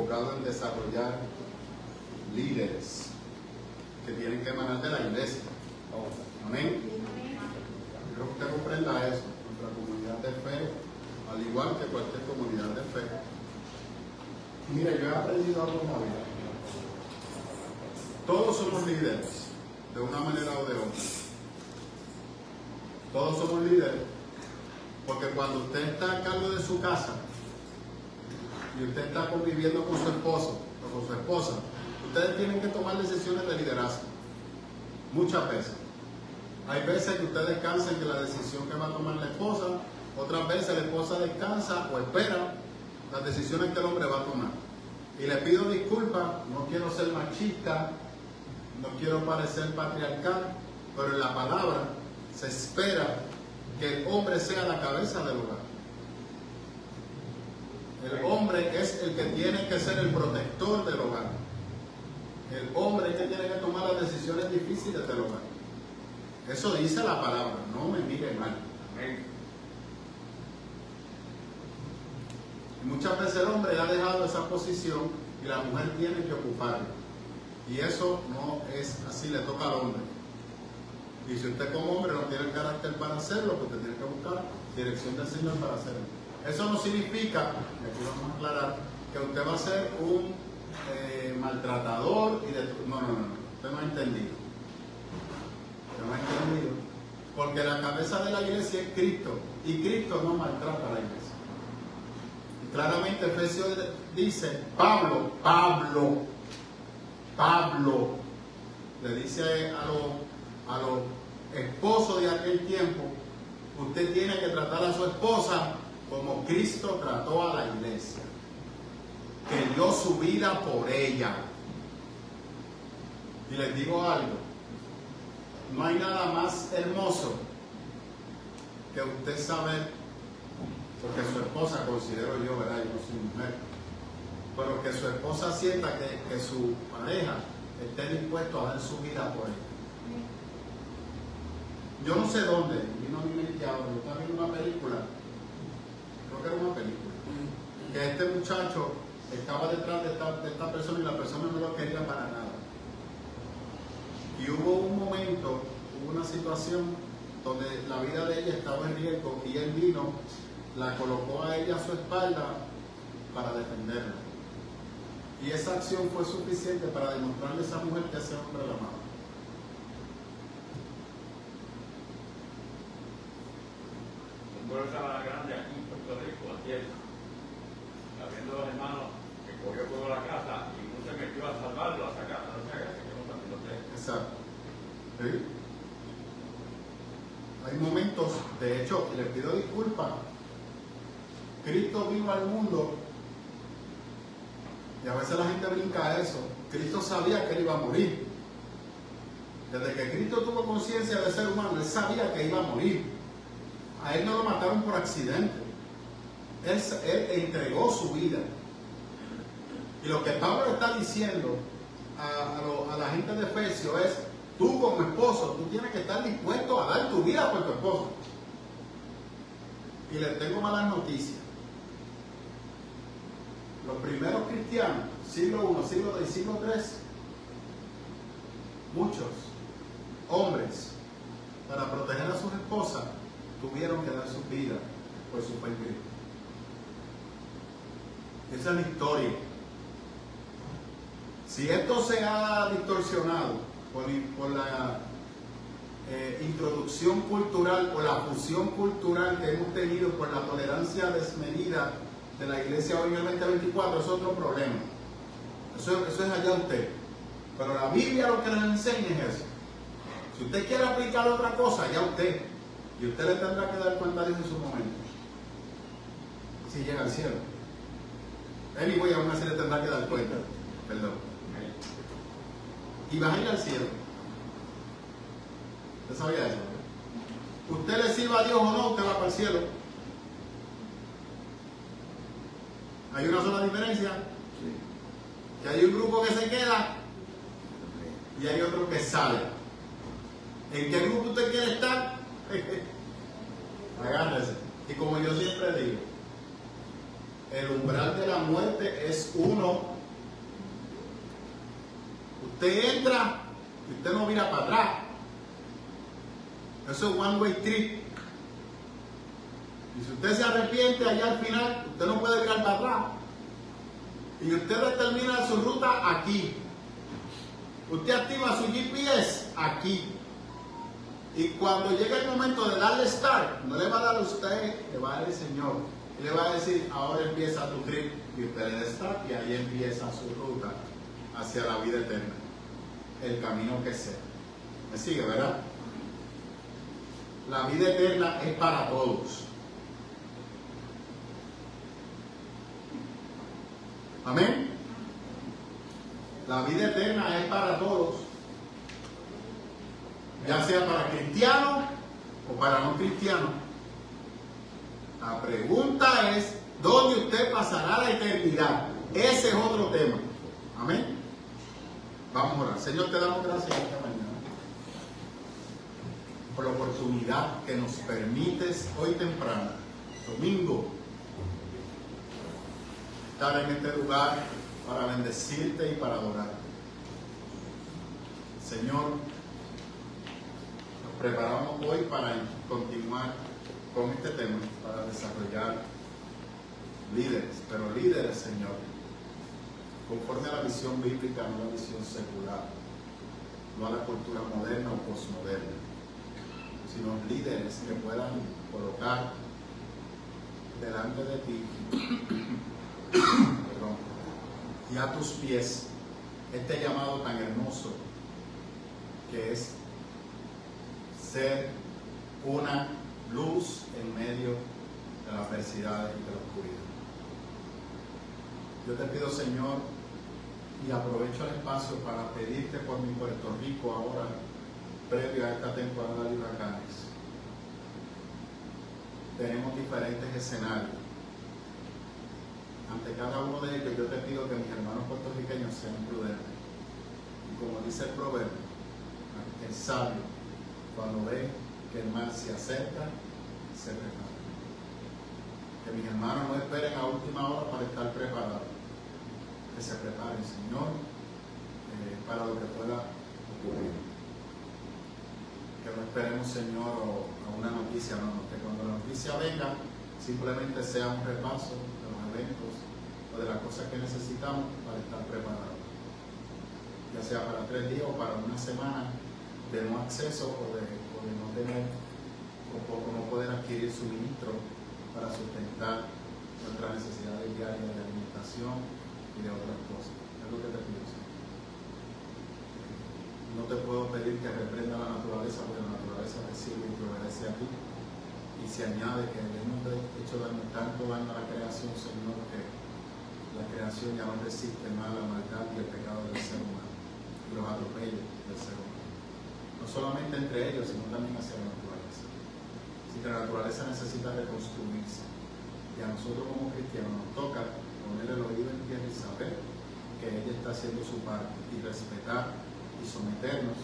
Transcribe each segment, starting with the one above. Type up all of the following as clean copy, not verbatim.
enfocado en desarrollar líderes que tienen que emanar de la iglesia. Amén. Quiero que usted comprenda eso. Nuestra comunidad de fe, al igual que cualquier comunidad de fe. Mire, yo he aprendido algo en la vida. Todos somos líderes, de una manera o de otra. Todos somos líderes, porque cuando usted está a cargo de su casa y usted está conviviendo con su esposo o con su esposa, ustedes tienen que tomar decisiones de liderazgo. Muchas veces. Hay veces que ustedes descansan que la decisión que va a tomar la esposa, otras veces la esposa descansa o espera las decisiones que el hombre va a tomar. Y le pido disculpas, no quiero ser machista, no quiero parecer patriarcal, pero en la palabra se espera que el hombre sea la cabeza del hogar. El hombre es el que tiene que ser el protector del hogar. El hombre es el que tiene que tomar las decisiones difíciles del hogar. Eso dice la palabra, no me mire mal. Amén. Y muchas veces el hombre ha dejado esa posición y la mujer tiene que ocuparla. Y eso no es así, le toca al hombre. Y si usted como hombre no tiene el carácter para hacerlo, pues usted tiene que buscar dirección del Señor para hacerlo. Eso no significa, y aquí vamos a aclarar, que usted va a ser un maltratador y de... No, usted no ha entendido. Usted no ha entendido. Porque la cabeza de la iglesia es Cristo, y Cristo no maltrata a la iglesia. Y claramente Efesios dice, Pablo le dice a los esposos de aquel tiempo, usted tiene que tratar a su esposa como Cristo trató a la iglesia, que dio su vida por ella. Y les digo algo, no hay nada más hermoso que usted saber, porque su esposa, considero yo, ¿verdad? Yo no soy mujer, pero que su esposa sienta que su pareja esté dispuesto a dar su vida por ella. Yo no sé dónde, vino a mi mente ahora, yo estaba viendo una película, creo que era una película, que este muchacho estaba detrás de esta persona y la persona no lo quería para nada. Y hubo un momento, hubo una situación donde la vida de ella estaba en riesgo y él vino, la colocó a ella a su espalda para defenderla. Y esa acción fue suficiente para demostrarle a esa mujer que ese hombre la amaba. Un pueblo estaba grande aquí en Puerto Rico, ayer, habiendo dos hermanos que cogió fuego la casa y uno se metió a salvarlo, a sacar, no sé, que no también lo sé. Exacto. ¿Sí? Hay momentos, de hecho, les pido disculpas. Cristo vino al mundo y a veces la gente brinca a eso. Cristo sabía que él iba a morir. Desde que Cristo tuvo conciencia de ser humano, él sabía que iba a morir. A él no lo mataron por accidente. Él entregó su vida. Y lo que Pablo está diciendo a la gente de Efesios es, tú como esposo, tú tienes que estar dispuesto a dar tu vida por tu esposo. Y les tengo malas noticias. Los primeros cristianos, siglo I, siglo II, siglo III, muchos hombres, para proteger a sus esposas, tuvieron que dar su vida por su fe en Cristo. Esa es la historia. Si esto se ha distorsionado por la introducción cultural, por la fusión cultural que hemos tenido, por la tolerancia desmedida de la iglesia hoy en el 2024, es otro problema. Eso es allá usted. Pero la Biblia lo que nos enseña es eso. Si usted quiere aplicar otra cosa, ya usted. Y usted le tendrá que dar cuenta de eso en su momento. Si llega al cielo. Anyway, aún así le tendrá que dar cuenta. Perdón. Y va a ir al cielo. ¿Usted sabía eso? Usted le sirva a Dios o no, usted va para el cielo. ¿Hay una sola diferencia? Sí. Que hay un grupo que se queda y hay otro que sale. ¿En qué grupo usted quiere estar? Agárrese. Y como yo siempre digo, el umbral de la muerte es uno Usted entra y usted no mira para atrás. Eso es one way trip. Y si usted se arrepiente allá al final, usted no puede mirar para atrás. Y usted determina su ruta aquí. Usted activa su GPS aquí. Y cuando llegue el momento de darle start, no le va a dar a usted, le va a dar el Señor. Y le va a decir, ahora empieza tu trip. Y usted le da start y ahí empieza su ruta hacia la vida eterna. El camino que sea. ¿Me sigue, verdad? La vida eterna es para todos. Amén. La vida eterna es para todos. Ya sea para cristianos o para no cristianos. La pregunta es, ¿dónde usted pasará la eternidad? Ese es otro tema. Amén. Vamos a orar. Señor, te damos gracias esta mañana por la oportunidad que nos permites hoy temprano, domingo, estar en este lugar para bendecirte y para adorarte. Señor, nos preparamos hoy para continuar con este tema, para desarrollar líderes, pero líderes, Señor, conforme a la visión bíblica, no a la visión secular, no a la cultura moderna o posmoderna, sino líderes que puedan colocar delante de ti y a tus pies este llamado tan hermoso que es ser una luz en medio de las adversidades y de la oscuridad. Yo te pido, Señor, y aprovecho el espacio para pedirte por mi Puerto Rico ahora, previo a esta temporada de huracanes. Tenemos diferentes escenarios. Ante cada uno de ellos yo te pido que mis hermanos puertorriqueños sean prudentes. Y como dice el proverbio, el sabio, cuando ve que el mal se acerca, se prepara. Que mis hermanos no esperen a última hora para estar preparados. Que se preparen, Señor, para lo que pueda ocurrir. Que no esperemos, Señor, a una noticia, no, que cuando la noticia venga, simplemente sea un repaso de los eventos o de las cosas que necesitamos para estar preparados. Ya sea para 3 días o para una semana de no acceso o de no tener o no poder adquirir suministro para sustentar nuestras necesidades diarias de alimentación y de otras cosas. Es lo que te pido, Señor. No te puedo pedir que reprenda la naturaleza, porque la naturaleza te sirve y te obedece a ti. Y se añade que le hemos hecho tanto daño a la creación, Señor, que la creación ya no resiste más la maldad y el pecado del ser humano y los atropellos del ser humano. No solamente entre ellos, sino también hacia la naturaleza. Así que la naturaleza necesita reconstruirse. Y a nosotros como cristianos nos toca poner el oído en tierra y saber que ella está haciendo su parte y respetar y someternos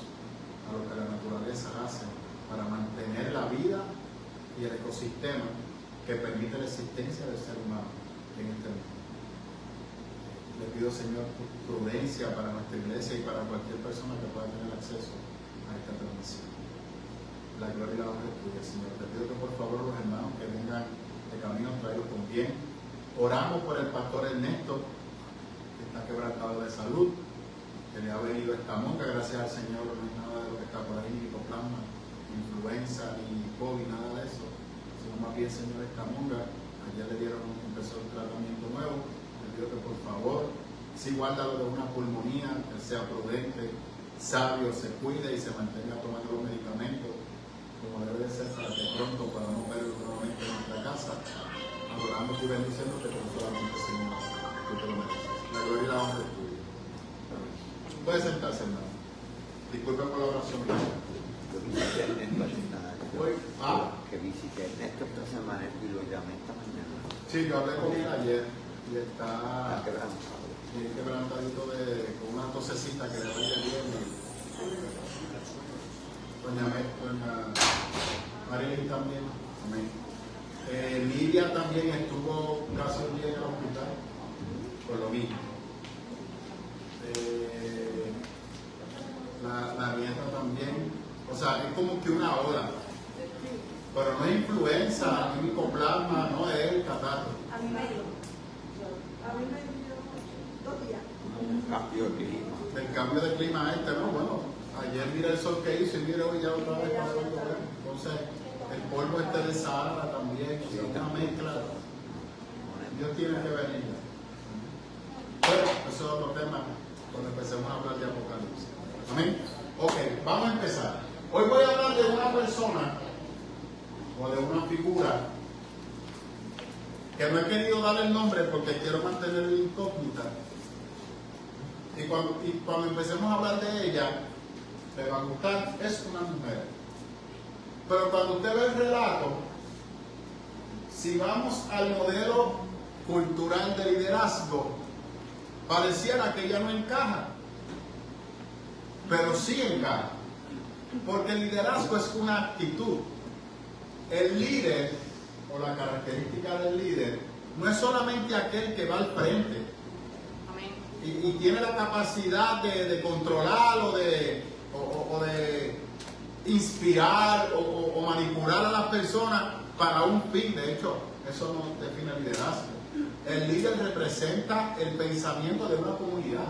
a lo que la naturaleza hace para mantener la vida y el ecosistema que permite la existencia del ser humano en este mundo. Le pido, Señor, prudencia para nuestra iglesia y para cualquier persona que pueda tener acceso a esta transmisión. La gloria y la honra es tuya, Señor. Te pido que por favor los hermanos que vengan de camino traerlos con bien. Oramos por el pastor Ernesto, que está quebrantado de salud, que le ha venido esta monga, gracias al Señor, no es nada de lo que está por ahí, ni hipoplasma, ni influenza, ni COVID, nada de eso, sino más bien, Señor, esta monga. Ayer le dieron, empezó un tratamiento nuevo. Le pido que por favor, si guárdalo de una pulmonía, que sea prudente, sabio, se cuide y se mantenga tomando los medicamentos como debe de ser, para que pronto podamos verlo nuevamente en nuestra casa, adorando y bendiciéndote con solamente, Señor, tú te lo mereces. La gloria y la honra es tuya. Puede sentarse, hermano. Disculpen por la oración. Yo visité a Ernesto hace nada. Que visité a Ernesto esta semana y lo llamé esta mañana. Sí, yo hablé con él ayer y está quebrantado. Bien quebrantadito con una tosecita que le vaya bien. Doña Marilyn también. Amén. Lidia también estuvo casi un día en el hospital por lo mismo. Un cambio de clima. El cambio de clima ¿no? Bueno, ayer mira el sol que hizo y mira hoy ya otra vez pasó el gobierno. Entonces, el polvo de Sahara también, sí, una mezcla. Dios tiene que venir. Bueno, eso es otro tema cuando empecemos a hablar de Apocalipsis. Amén. Ok, vamos a empezar. Hoy voy a hablar de una persona o de una figura que no he querido dar el nombre porque quiero mantenerla incógnita. Y cuando empecemos a hablar de ella, le va a gustar, es una mujer. Pero cuando usted ve el relato, si vamos al modelo cultural de liderazgo, pareciera que ella no encaja, pero sí encaja, porque el liderazgo es una actitud. El líder, o la característica del líder, no es solamente aquel que va al frente y tiene la capacidad de controlar o de inspirar o manipular a las personas para un fin. De hecho, eso no define el liderazgo. El líder representa el pensamiento de una comunidad.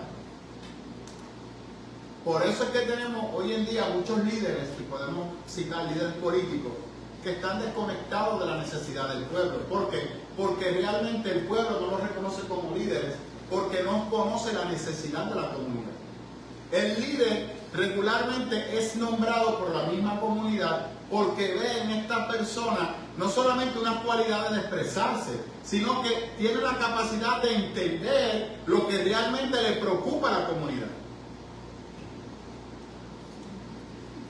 Por eso es que tenemos hoy en día muchos líderes, y podemos citar líderes políticos, que están desconectados de la necesidad del pueblo. ¿Por qué? Porque realmente el pueblo no los reconoce como líderes, porque no conoce la necesidad de la comunidad. El líder regularmente es nombrado por la misma comunidad porque ve en esta persona no solamente unas cualidades de expresarse, sino que tiene la capacidad de entender lo que realmente le preocupa a la comunidad.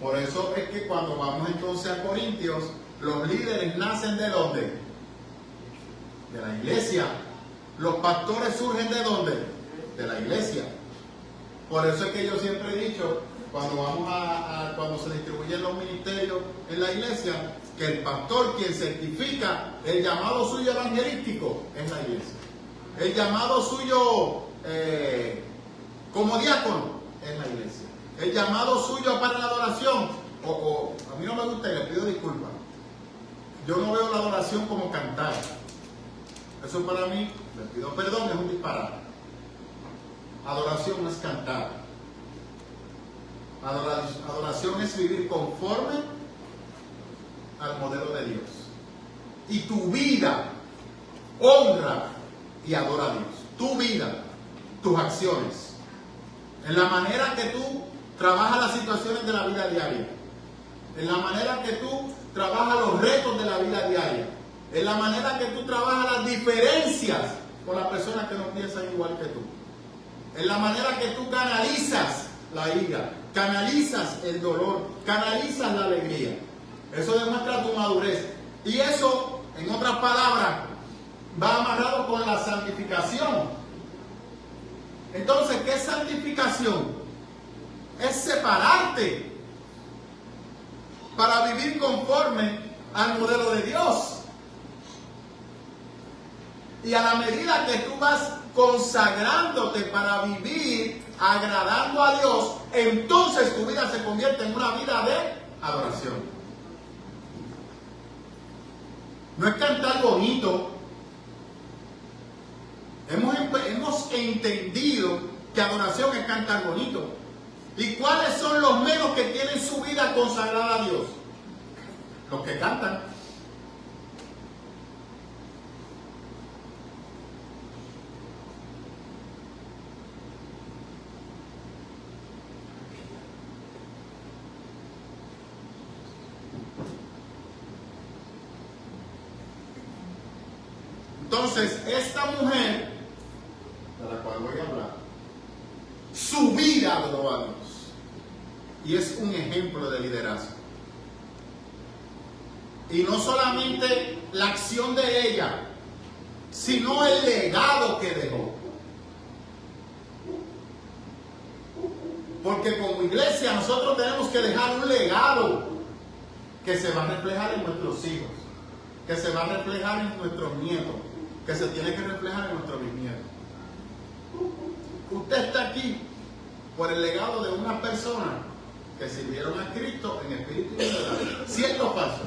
Por eso es que cuando vamos entonces a Corintios, los líderes nacen ¿de dónde? De la iglesia. Los pastores surgen ¿de dónde? De la iglesia. Por eso es que yo siempre he dicho, cuando se distribuyen los ministerios en la iglesia, que el pastor quien certifica el llamado suyo evangelístico es la iglesia. El llamado suyo como diácono es la iglesia. El llamado suyo para la adoración, a mí no me gusta y le pido disculpas. Yo no veo la adoración como cantar. Eso para mí, le pido perdón, es un disparate. Adoración no es cantar. Adoración es vivir conforme al modelo de Dios. Y tu vida honra y adora a Dios. Tu vida, tus acciones. En la manera que tú trabajas las situaciones de la vida diaria. En la manera que tú trabajas los retos de la vida diaria. En la manera que tú trabajas las diferencias con las personas que no piensan igual que tú. En la manera que tú canalizas la ira, canalizas el dolor, canalizas la alegría. Eso demuestra tu madurez. Y eso, en otras palabras, va amarrado con la santificación. Entonces, ¿qué es santificación? Es separarte para vivir conforme al modelo de Dios. Y a la medida que tú vas consagrándote para vivir agradando a Dios, entonces tu vida se convierte en una vida de adoración. No es cantar bonito. Hemos entendido que adoración es cantar bonito. ¿Y cuáles son los menos que tienen su vida consagrada a Dios? Los que cantan. Entonces, esta mujer, de la cual voy a hablar, su vida adoró a Dios. Y es un ejemplo de liderazgo. Y no solamente la acción de ella, sino el legado que dejó. Porque como iglesia nosotros tenemos que dejar un legado que se va a reflejar en nuestros hijos, que se va a reflejar en nuestros nietos, que se tiene que reflejar en nuestros bisnietos. Usted está aquí por el legado de una persona que sirvieron a Cristo en espíritu y en verdad. ¿Cierto o falso?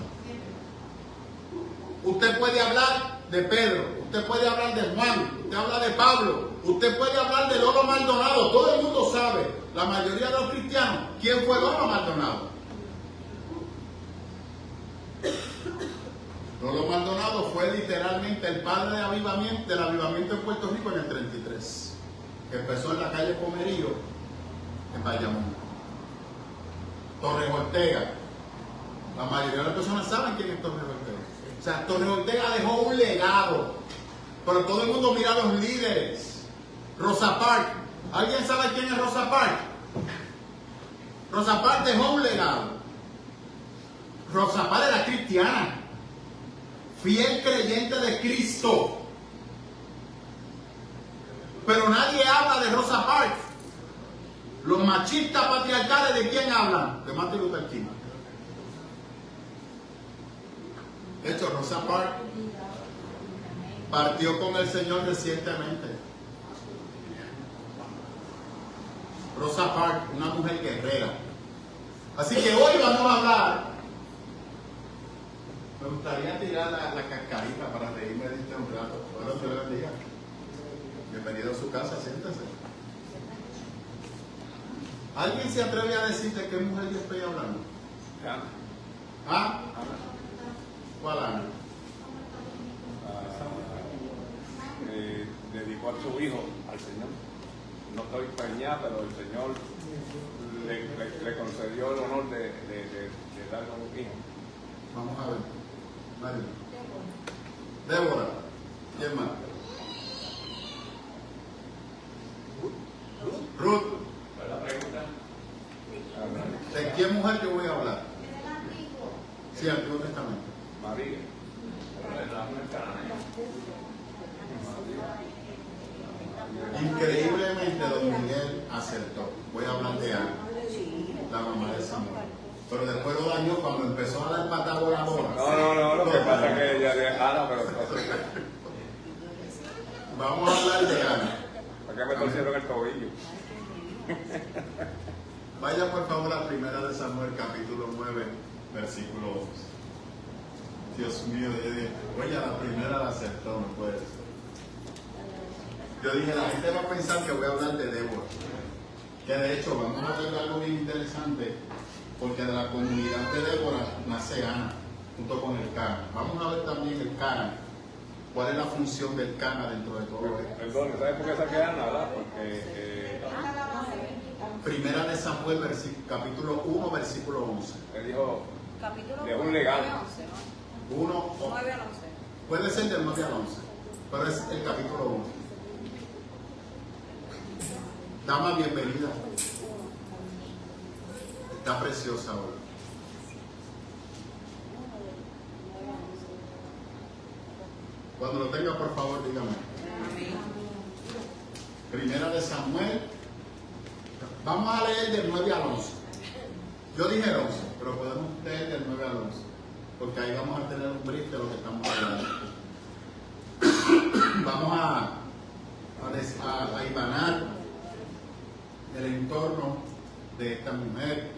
Usted puede hablar de Pedro, usted puede hablar de Juan, usted habla de Pablo, usted puede hablar de Lolo Maldonado. Todo el mundo sabe, la mayoría de los cristianos, quién fue Lolo Maldonado. Lolo Maldonado fue literalmente el padre del avivamiento en Puerto Rico en el 33, que empezó en la calle Comerío, en Bayamón. Torres Ortega, la mayoría de las personas saben quién es Torres Ortega. O sea, Torres Ortega dejó un legado, pero todo el mundo mira a los líderes. Rosa Parks, ¿alguien sabe quién es Rosa Parks? Rosa Parks dejó un legado. Rosa Parks era cristiana, fiel creyente de Cristo, pero nadie habla de Rosa Parks. Los machistas patriarcales, ¿de quién hablan? De Martin Luther King. De hecho, Rosa Parks partió con el Señor recientemente. Rosa Parks, una mujer guerrera. Así que hoy vamos a hablar. Me gustaría tirar la cascarita para reírme de este un rato. Bueno, te lo bendiga. Bienvenido a su casa, siéntese. ¿Alguien se atreve a decir de qué mujer yo estoy hablando? Ana. ¿Ah? ¿Cuál Ana? Dedicó a su hijo al Señor. No estoy preñada, pero el Señor le concedió el honor de darle un hijo. Vamos a ver. Mario. Débora. ¿Quién más? Ruth. ¿Cuál es la pregunta? ¿De qué mujer yo voy a hablar? Sí, Antiguo Testamento. María. La mujer cananea. Increíblemente don Miguel acertó. Voy a hablar de Ana, la mamá de Samuel. Pero después lo dañó cuando empezó a dar patada voladora. No, lo que pasa es que ella de Ana, pero vamos a hablar de Ana. ¿para qué me torcieron el tobillo? Vaya por favor a 1 de Samuel capítulo 9, versículo 11. Dios mío, yo dije, oye, la primera la acertó, no puede ser. Yo dije, la gente va a pensar que voy a hablar de Débora. Que de hecho vamos a ver algo bien interesante, porque de la comunidad de Débora nace Ana, junto con el Cana. Vamos a ver también el Cana. ¿Cuál es la función del Cana dentro de todo esto? Perdón, ¿sabes por qué saqué a Ana, verdad? Porque Primera de Samuel, capítulo 1, versículo 11. él dijo, Capítulo de un legado. 9 al 11, 1, ¿no? 9 al 11. puede ser del 9 al 11, pero es el capítulo 1. Dama, bienvenida. Está preciosa hoy. Cuando lo tenga, por favor, dígame. Primera de Samuel. Vamos a leer del 9 al 11. Yo dije el 11, pero podemos leer del 9 al 11, porque ahí vamos a tener un brief de lo que estamos hablando. Vamos a imanar el entorno de esta mujer,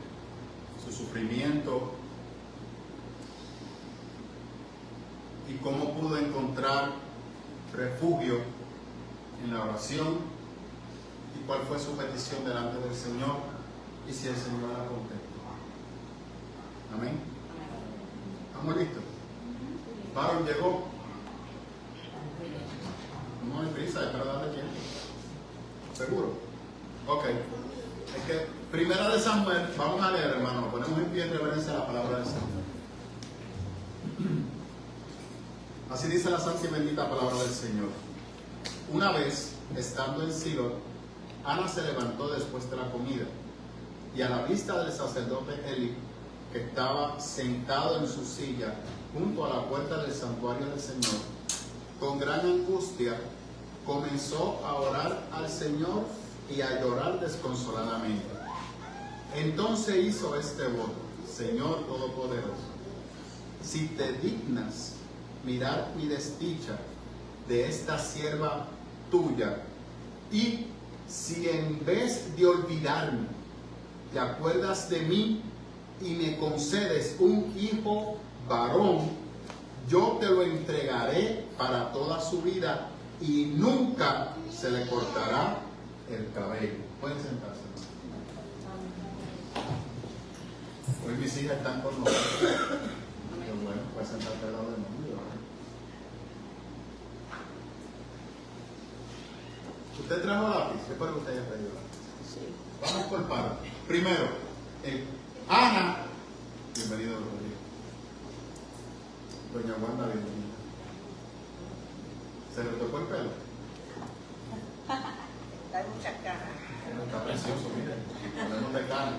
su sufrimiento y cómo pudo encontrar refugio en la oración y cuál fue su petición delante del Señor y si el Señor la contestó. Amén. ¿Estamos listos? Baron llegó. No hay prisa, es para darle tiempo. ¿Seguro? Ok. Es que Primera de Samuel, vamos a leer, hermano, ponemos en pie en reverencia a la palabra del Señor. Así dice la santa y bendita palabra del Señor. Una vez, estando en Silo, Ana se levantó después de la comida, y a la vista del sacerdote Eli, que estaba sentado en su silla junto a la puerta del santuario del Señor, con gran angustia comenzó a orar al Señor y a llorar desconsoladamente. Entonces hizo este voto: Señor Todopoderoso, si te dignas mirar mi desdicha de esta sierva tuya, y si en vez de olvidarme te acuerdas de mí y me concedes un hijo varón, yo te lo entregaré para toda su vida y nunca se le cortará el cabello. Pueden sentarse. Hoy mis hijas están con nosotros. Qué bueno, puedes sentarte al lado de mí. ¿Usted trajo lápiz? Yo espero que usted haya traído lápiz. Sí. Vamos por partes. Primero, Ana. Bienvenido, Rodrigo. Doña Wanda, bienvenida. ¿Se le tocó el pelo? Hay muchas caras. Está precioso, miren. Ponemos de carne.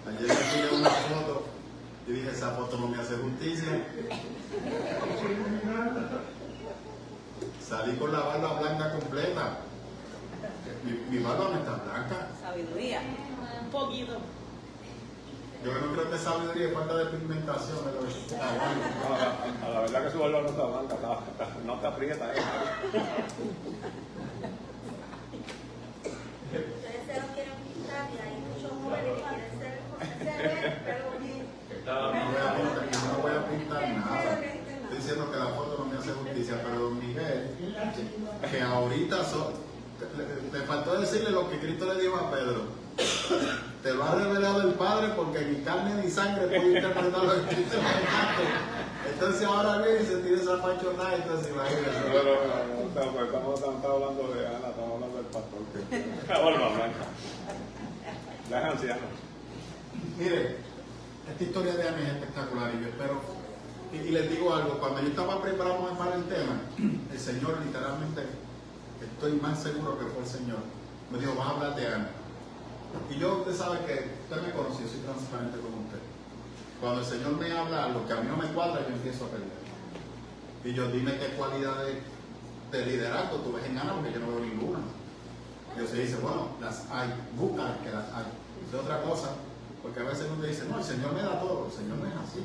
Ayer me tiré una foto y dije, esa foto no me hace justicia. Salí con la barba blanca completa. Mi barba no está blanca. Sabiduría. Un poquito. Yo no creo que sabiduría es falta de pigmentación. A la verdad que su barba no está blanca, no está prieta. Ustedes se lo quieren pintar y hay muchos jóvenes que quieren ser pero No voy a pintar nada. Estoy diciendo que la foto no me hace justicia, pero don Miguel, que ahorita te faltó decirle lo que Cristo le dijo a Pedro. Te lo ha revelado el Padre porque ni carne ni sangre puede interpretar lo que Cristo me dijo. Entonces ahora viene y se tira esa pachonada, entonces imagínate. Pues estamos hablando de Ana, estamos hablando del pastor que la barba blanca. La es anciana. Mire, esta historia de Ana es espectacular y yo espero, y les digo algo, cuando yo estaba preparándome para el tema, el Señor literalmente, estoy más seguro que fue el Señor, me dijo, vas a hablar de Ana. Y yo, usted sabe que usted me conoce, yo soy transparente con usted. Cuando el Señor me habla lo que a mí no me cuadra, yo empiezo a pelear. Y yo, dime qué cualidades de liderazgo tú ves en Ana, porque yo no veo ninguna. Dios se dice, bueno, las hay, busca que las hay. Es otra cosa, porque a veces uno te dice, no, el Señor me da todo, el Señor no es así.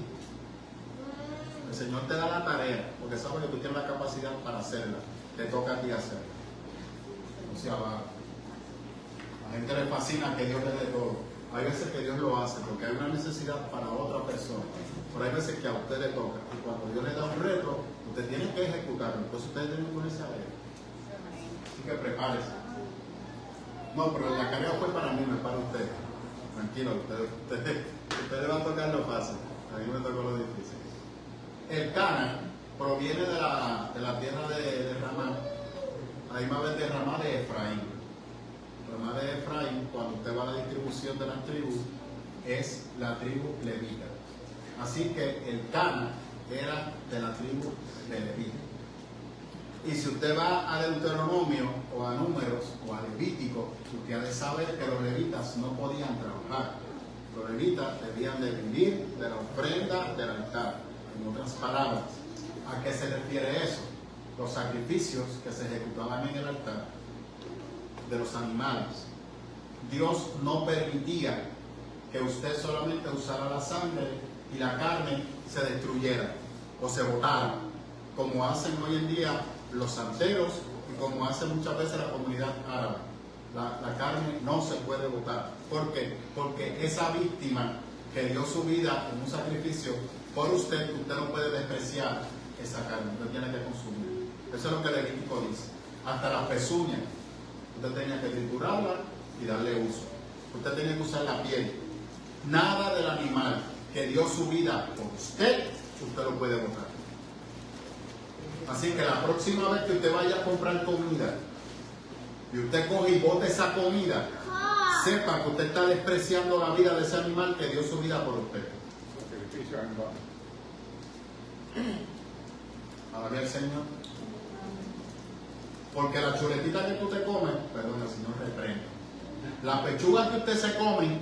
El Señor te da la tarea, porque sabe que tú tienes la capacidad para hacerla, te toca a ti hacerla. O sea, a la gente le fascina que Dios le dé todo. Hay veces que Dios lo hace porque hay una necesidad para otra persona, pero hay veces que a usted le toca. Y cuando Dios le da un reto, usted tiene que ejecutarlo. Entonces usted tiene que ponerse a ver. Así que prepárese. No, pero la carga fue para mí, no es para usted. Tranquilo, usted le va a tocar lo fácil. A mí me tocó lo difícil. El Cana proviene de la tierra de Ramá. Ahí más vez de Ramá de Efraín. Ramá de Efraín, cuando usted va a la distribución de las tribus, es la tribu levita. Así que el Cana era de la tribu de Levita. Y si usted va a Deuteronomio o a Números o a Levítico, usted ha de saber que los levitas no podían trabajar. Los levitas debían de vivir de la ofrenda del altar. En otras palabras, ¿a qué se refiere eso? Los sacrificios que se ejecutaban en el altar de los animales. Dios no permitía que usted solamente usara la sangre y la carne se destruyera o se botara, como hacen hoy en día los santeros y como hace muchas veces la comunidad árabe. La carne no se puede botar. ¿Por qué? Porque esa víctima que dio su vida en un sacrificio por usted no puede despreciar esa carne, usted tiene que consumir. Eso es lo que el Levítico dice. Hasta las pezuñas, usted tenía que triturarla y darle uso. Usted tenía que usar la piel. Nada del animal que dio su vida por usted lo puede botar. Así que la próxima vez que usted vaya a comprar comida y usted coge y bota esa comida, sepa que usted está despreciando la vida de ese animal que dio su vida por usted. Alabe al Señor. Porque la chuletita que tú te comes, perdón, el Señor reprende. La pechuga que usted se come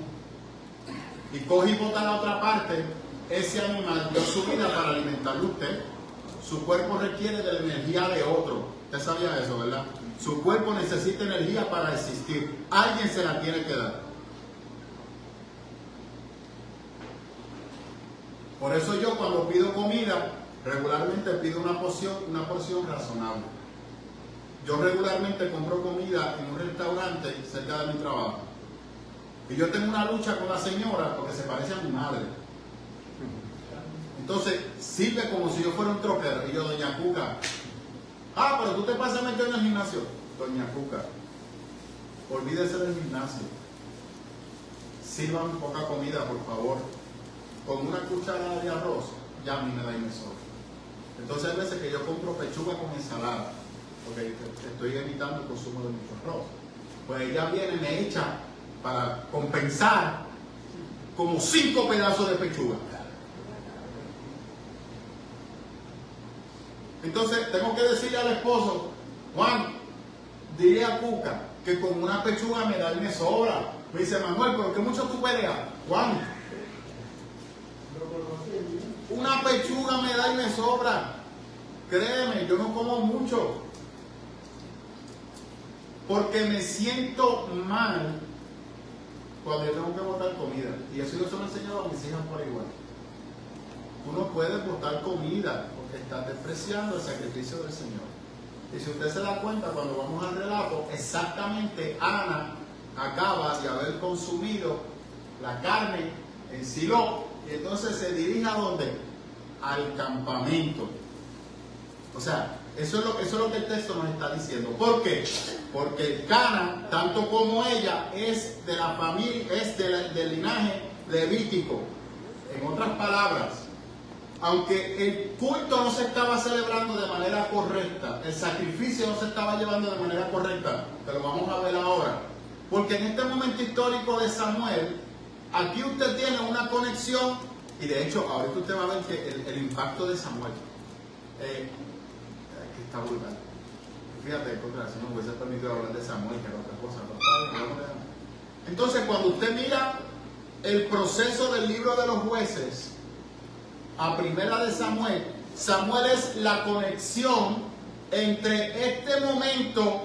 y coge y bota a la otra parte, ese animal dio su vida para alimentarlo a usted. Su cuerpo requiere de la energía de otro. Usted sabía eso, ¿verdad? Su cuerpo necesita energía para existir. Alguien se la tiene que dar. Por eso yo cuando pido comida, regularmente pido una porción razonable. Yo regularmente compro comida en un restaurante cerca de mi trabajo. Y yo tengo una lucha con la señora porque se parece a mi madre. Entonces sirve como si yo fuera un troquero. Y yo, doña Cuca, pero tú te pasas metido en el gimnasio. Doña Cuca, olvídese del gimnasio. Sirvan poca comida, por favor. Con una cucharada de arroz, ya a mí me da y me sobra. Entonces hay veces que yo compro pechuga con ensalada, porque estoy evitando el consumo de mucho arroz. Pues ella viene y me echa para compensar como 5 pedazos de pechuga. Entonces tengo que decirle al esposo, Juan, dile a Cuca que con una pechuga me da y me sobra. Me dice, Manuel, ¿pero qué mucho tú peleas? Juan, una pechuga me da y me sobra. Créeme, yo no como mucho. Porque me siento mal cuando yo tengo que botar comida. Y eso yo se lo he enseñado a mis hijas por igual. Tú no puedes botar comida porque estás despreciando el sacrificio del Señor. Y si usted se da cuenta, cuando vamos al relato, exactamente Ana acaba de haber consumido la carne en Silo y entonces se dirige ¿a dónde? Al campamento. O sea, eso es lo que el texto nos está diciendo. ¿Por qué? Porque Cana, tanto como ella, es de la familia, es del linaje levítico. En otras palabras, aunque el culto no se estaba celebrando de manera correcta, el sacrificio no se estaba llevando de manera correcta, pero vamos a ver ahora. Porque en este momento histórico de Samuel, aquí usted tiene una conexión, y de hecho, ahorita usted va a ver que el impacto de Samuel que está brutal. Fíjate, si no hubiese permitido hablar de Samuel, que era otra cosa. Entonces, cuando usted mira el proceso del libro de los jueces, a primera de Samuel, Samuel es la conexión entre este momento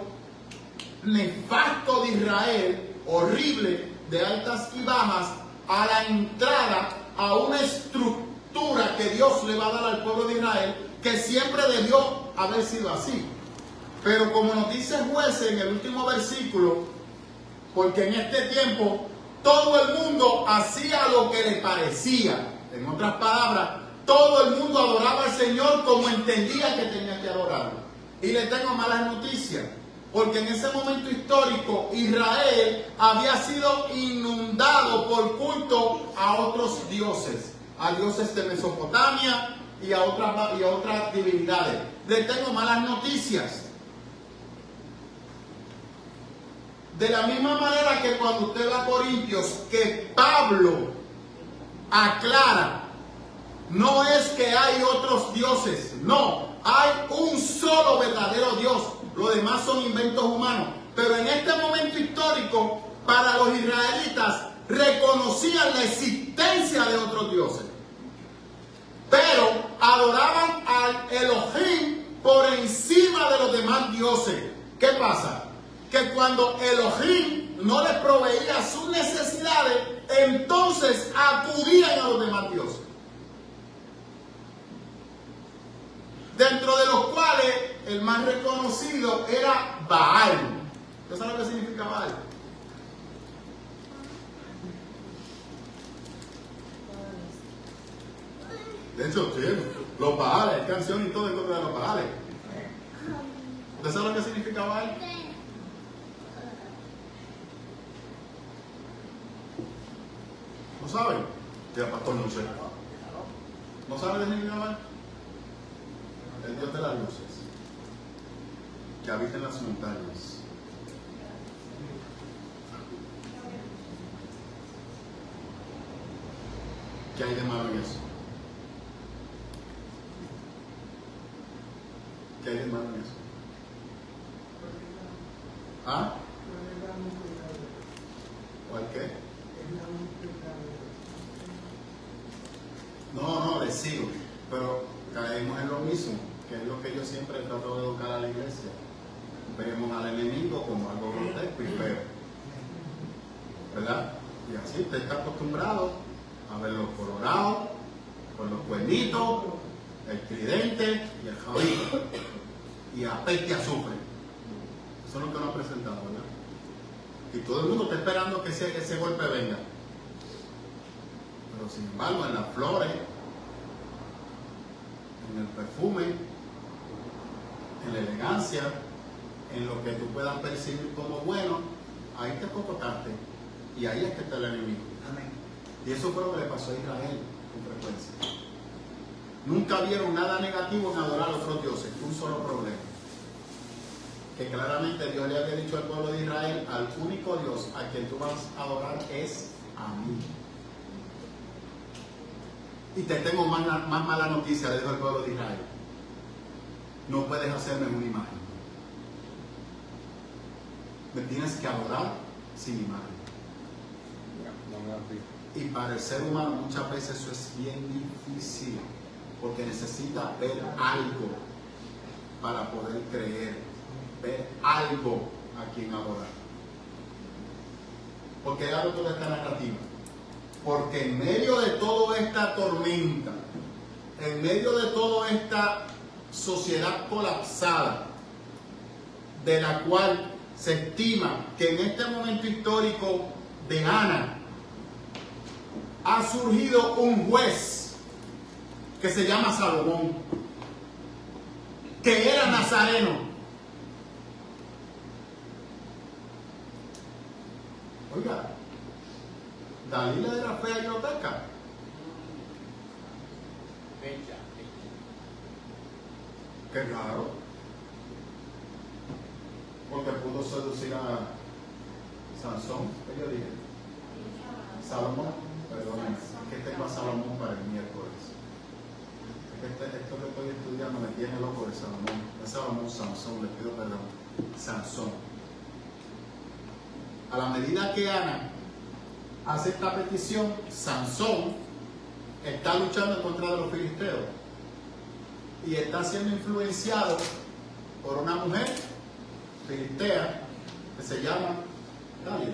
nefasto de Israel, horrible, de altas y bajas, a la entrada a una estructura que Dios le va a dar al pueblo de Israel, que siempre debió haber sido así. Pero como nos dice Jueces en el último versículo, porque en este tiempo todo el mundo hacía lo que le parecía. En otras palabras, todo el mundo adoraba al Señor como entendía que tenía que adorarlo. Y le tengo malas noticias, porque en ese momento histórico Israel había sido inundado por culto a otros dioses, a dioses de Mesopotamia y a otras divinidades. Le tengo malas noticias. De la misma manera que cuando usted va a Corintios, que Pablo aclara, no es que hay otros dioses, no, hay un solo verdadero Dios, lo demás son inventos humanos. Pero en este momento histórico, para los israelitas, reconocían la existencia de otros dioses, pero adoraban al Elohim por encima de los demás dioses. ¿Qué pasa? Que cuando Elohim no les proveía sus necesidades, entonces acudían a los demás dioses, dentro de los cuales el más reconocido era Baal. ¿Usted sabe lo que significa Baal? De hecho, sí, los Baales, hay canciones y todo en contra de los Baales. ¿Usted sabe lo que significa Baal? ¿No saben? Ya, pastor, no sé. ¿No saben de significa Baal? El Dios de las luces, que habita en las montañas. ¿Qué hay de malo en eso? ¿Qué hay de malo en eso? ¿Ah? ¿Cuál qué? No, les sigo, pero caemos en lo mismo, que es lo que yo siempre trato de educar a la iglesia. Vemos al enemigo como algo grotesco y feo, ¿verdad? Y así usted está acostumbrado a verlo colorado, con los cuernitos, el tridente y el jabito, y a peste y azufre. Eso es lo que nos ha presentado, ¿verdad? Y todo el mundo está esperando que ese golpe venga. Pero sin embargo, en las flores, en el perfume, en la elegancia, en lo que tú puedas percibir como bueno, ahí te cotocaste y ahí es que está el enemigo. Amén. Y eso fue lo que le pasó a Israel con frecuencia. Nunca vieron nada negativo en adorar a otros dioses, un solo problema. Que claramente Dios le había dicho al pueblo de Israel, al único Dios a quien tú vas a adorar es a mí. Y te tengo más mala noticia, le dijo el pueblo de Israel. No puedes hacerme una imagen. Me tienes que adorar sin imagen. Y para el ser humano muchas veces eso es bien difícil, porque necesita ver algo para poder creer, ver algo a quien adorar. ¿Por qué hago toda esta narrativa? Porque en medio de toda esta tormenta, en medio de toda esta sociedad colapsada, de la cual se estima que en este momento histórico de Ana ha surgido un juez que se llama Salomón, que era nazareno. Oiga, Dalila era fea y grotesca. Qué raro. Porque pudo seducir a Sansón, ¿qué yo dije? Salomón. Perdóname, es que tengo a Salomón para el miércoles. Es que esto que estoy estudiando me tiene loco de Salomón. No es Salomón, Sansón, le pido perdón. Sansón. A la medida que Ana hace esta petición, Sansón está luchando en contra de los filisteos y está siendo influenciado por una mujer filistea que se llama Dalila.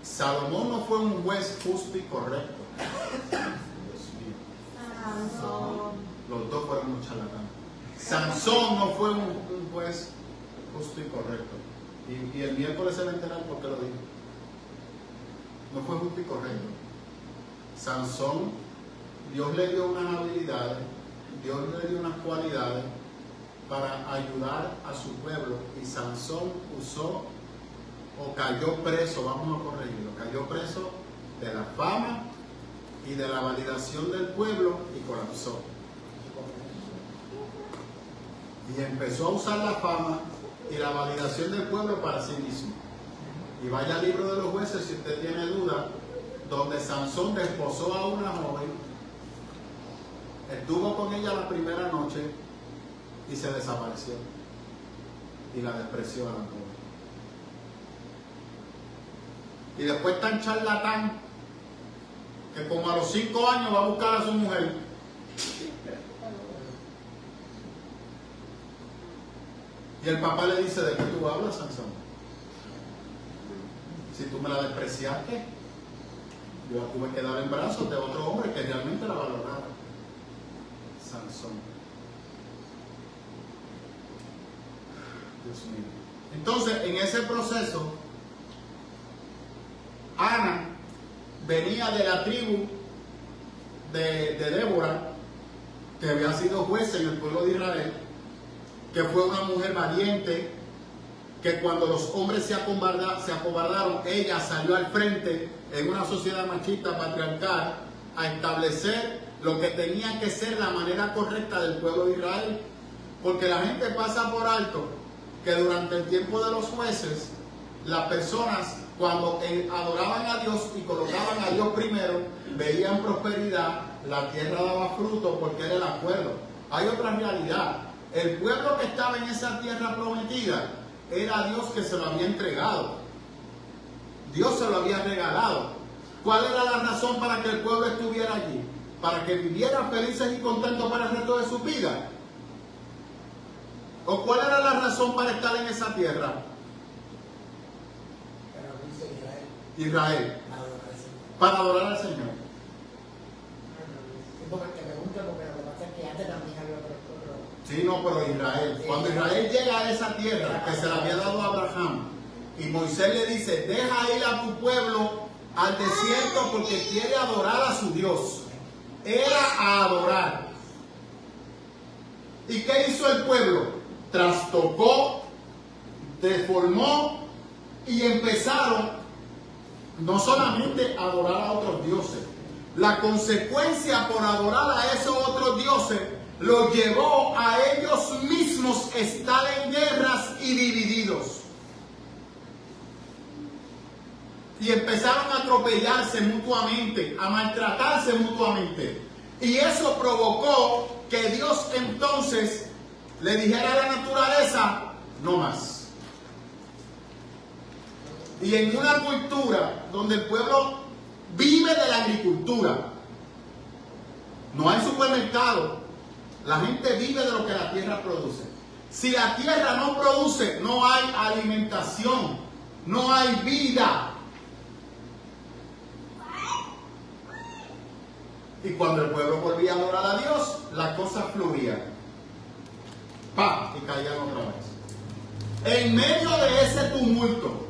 Salomón no fue un juez justo y correcto. Dios mío. Los dos fueron un charlatán. Sansón no fue un juez justo y correcto. Y el miércoles se va a enterar por qué lo dijo. No fue justo y correcto. Sansón, Dios le dio unas habilidades, Dios le dio unas cualidades para ayudar a su pueblo. Y Sansón usó o cayó preso, vamos a corregirlo, cayó preso de la fama y de la validación del pueblo y colapsó. Y empezó a usar la fama y la validación del pueblo para sí mismo. Y vaya al libro de los jueces si usted tiene duda, donde Sansón desposó a una joven, estuvo con ella la primera noche y se desapareció. Y la despreció a la joven. Y después tan charlatán que como a los 5 años va a buscar a su mujer. Y el papá le dice, ¿de qué tú hablas, Sansón? Si tú me la despreciaste, yo la tuve que dar en brazos de otro hombre que realmente la valoraba. Sansón. Dios mío. Entonces, en ese proceso, Ana venía de la tribu de Débora, que había sido juez en el pueblo de Israel, que fue una mujer valiente, que cuando los hombres se acobardaron, ella salió al frente en una sociedad machista patriarcal a establecer lo que tenía que ser la manera correcta del pueblo de Israel, porque la gente pasa por alto que durante el tiempo de los jueces, las personas cuando adoraban a Dios y colocaban a Dios primero, veían prosperidad, la tierra daba fruto porque era el acuerdo. Hay otra realidad. El pueblo que estaba en esa tierra prometida era Dios que se lo había entregado. Dios se lo había regalado. ¿Cuál era la razón para que el pueblo estuviera allí? Para que vivieran felices y contentos para el resto de su vida. ¿O cuál era la razón para estar en esa tierra? Israel. Para adorar al Señor. Sí, no, pero Israel. Cuando Israel llega a esa tierra que se le había dado a Abraham, y Moisés le dice, deja ir a tu pueblo al desierto porque quiere adorar a su Dios. Era a adorar. ¿Y qué hizo el pueblo? Trastocó, deformó y empezaron no solamente a adorar a otros dioses. La consecuencia por adorar a esos otros dioses los llevó a ellos mismos estar en guerras y divididos. Y empezaron a atropellarse mutuamente, a maltratarse mutuamente. Y eso provocó que Dios entonces le dijera a la naturaleza, no más. Y en una cultura donde el pueblo vive de la agricultura, no hay supermercado, la gente vive de lo que la tierra produce. Si la tierra no produce, no hay alimentación, no hay vida. Y cuando el pueblo volvía a adorar a Dios, las cosas fluían. ¡Pam! Y caían otra vez. En medio de ese tumulto,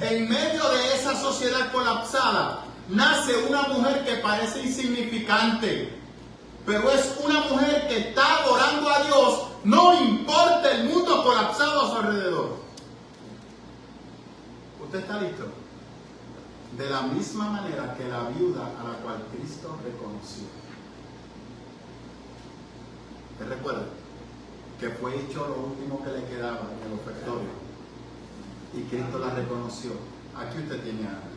en medio de esa sociedad colapsada, nace una mujer que parece insignificante, pero es una mujer que está adorando a Dios, no importa el mundo colapsado a su alrededor. ¿Usted está listo? De la misma manera que la viuda a la cual Cristo reconoció. ¿Te recuerda? Que fue hecho lo último que le quedaba en el ofertorio. Y Cristo la reconoció. Aquí usted tiene algo.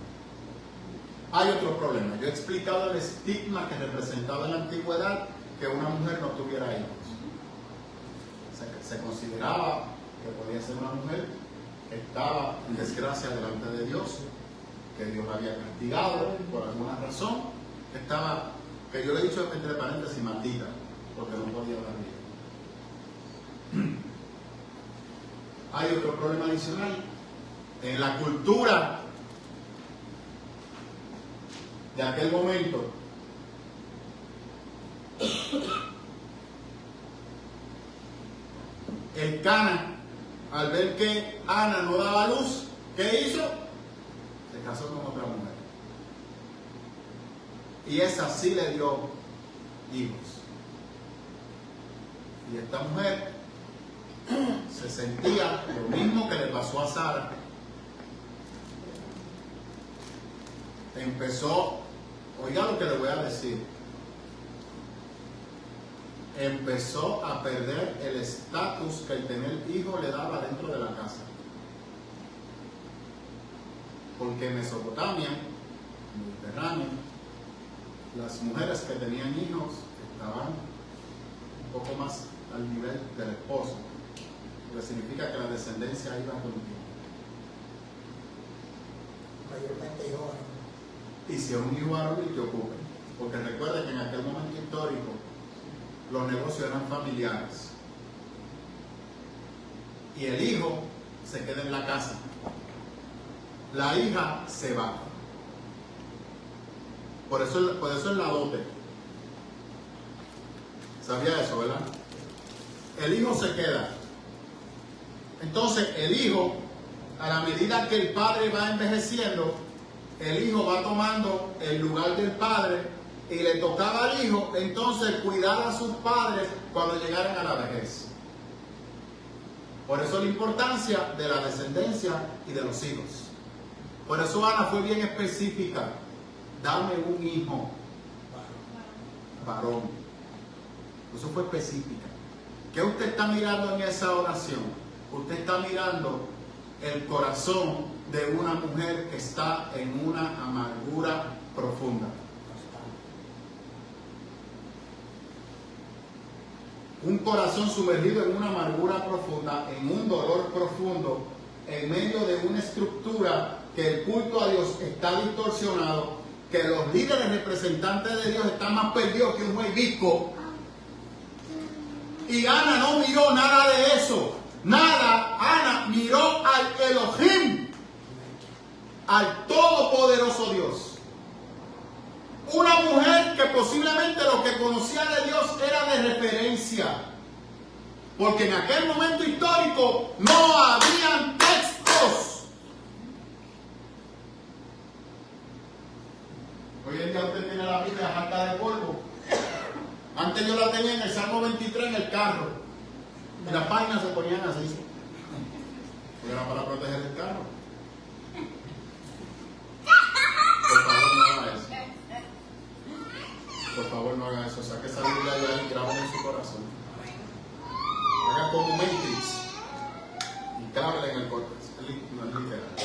Hay otro problema. Yo he explicado el estigma que representaba en la antigüedad que una mujer no tuviera hijos. Se consideraba que podía ser una mujer que estaba en desgracia delante de Dios, que Dios la había castigado por alguna razón, que yo le he dicho entre paréntesis, maldita, porque no podía dar vida. Hay otro problema adicional. En la cultura de aquel momento, el Cana, al ver que Ana no daba luz, ¿qué hizo? Se casó con otra mujer. Y esa sí le dio hijos. Y esta mujer se sentía lo mismo que le pasó a Sara. Empezó, oiga lo que le voy a decir, empezó a perder el estatus que el tener hijos le daba dentro de la casa. Porque en Mesopotamia, en Mediterráneo, las mujeres que tenían hijos estaban un poco más al nivel del esposo, lo que significa que la descendencia iba contigo. Mayormente hijos varones. Y si es un hijo varón, y te ocupen. Porque recuerda que en aquel momento histórico los negocios eran familiares. Y el hijo se queda en la casa. La hija se va. Por eso es la dote. ¿Sabía eso, verdad? El hijo se queda. Entonces el hijo, a la medida que el padre va envejeciendo, el hijo va tomando el lugar del padre y le tocaba al hijo entonces cuidar a sus padres cuando llegaran a la vejez. Por eso la importancia de la descendencia y de los hijos. Por eso Ana fue bien específica. Dame un hijo varón. Eso fue específica. ¿Qué usted está mirando en esa oración? Usted está mirando el corazón de una mujer que está en una amargura profunda. Un corazón sumergido en una amargura profunda, en un dolor profundo, en medio de una estructura que el culto a Dios está distorsionado, que los líderes representantes de Dios están más perdidos que un juez visco. Y Ana no miró nada de eso. Nada. Ana miró al Elohim, al todopoderoso Dios. Una mujer que posiblemente lo que conocía de Dios era de referencia. Porque en aquel momento histórico no habían textos. Hoy en día usted tiene la Biblia harta de polvo. Antes Antes yo la tenía en el Salmo 23 en el carro. Y las páginas se ponían así. Porque era para proteger el carro. Por favor, no haga eso. Por favor, no haga eso. Saque esa Biblia de ahí y grábala en su corazón. Haga como Matrix. Y grábala en el corazón. No es literal.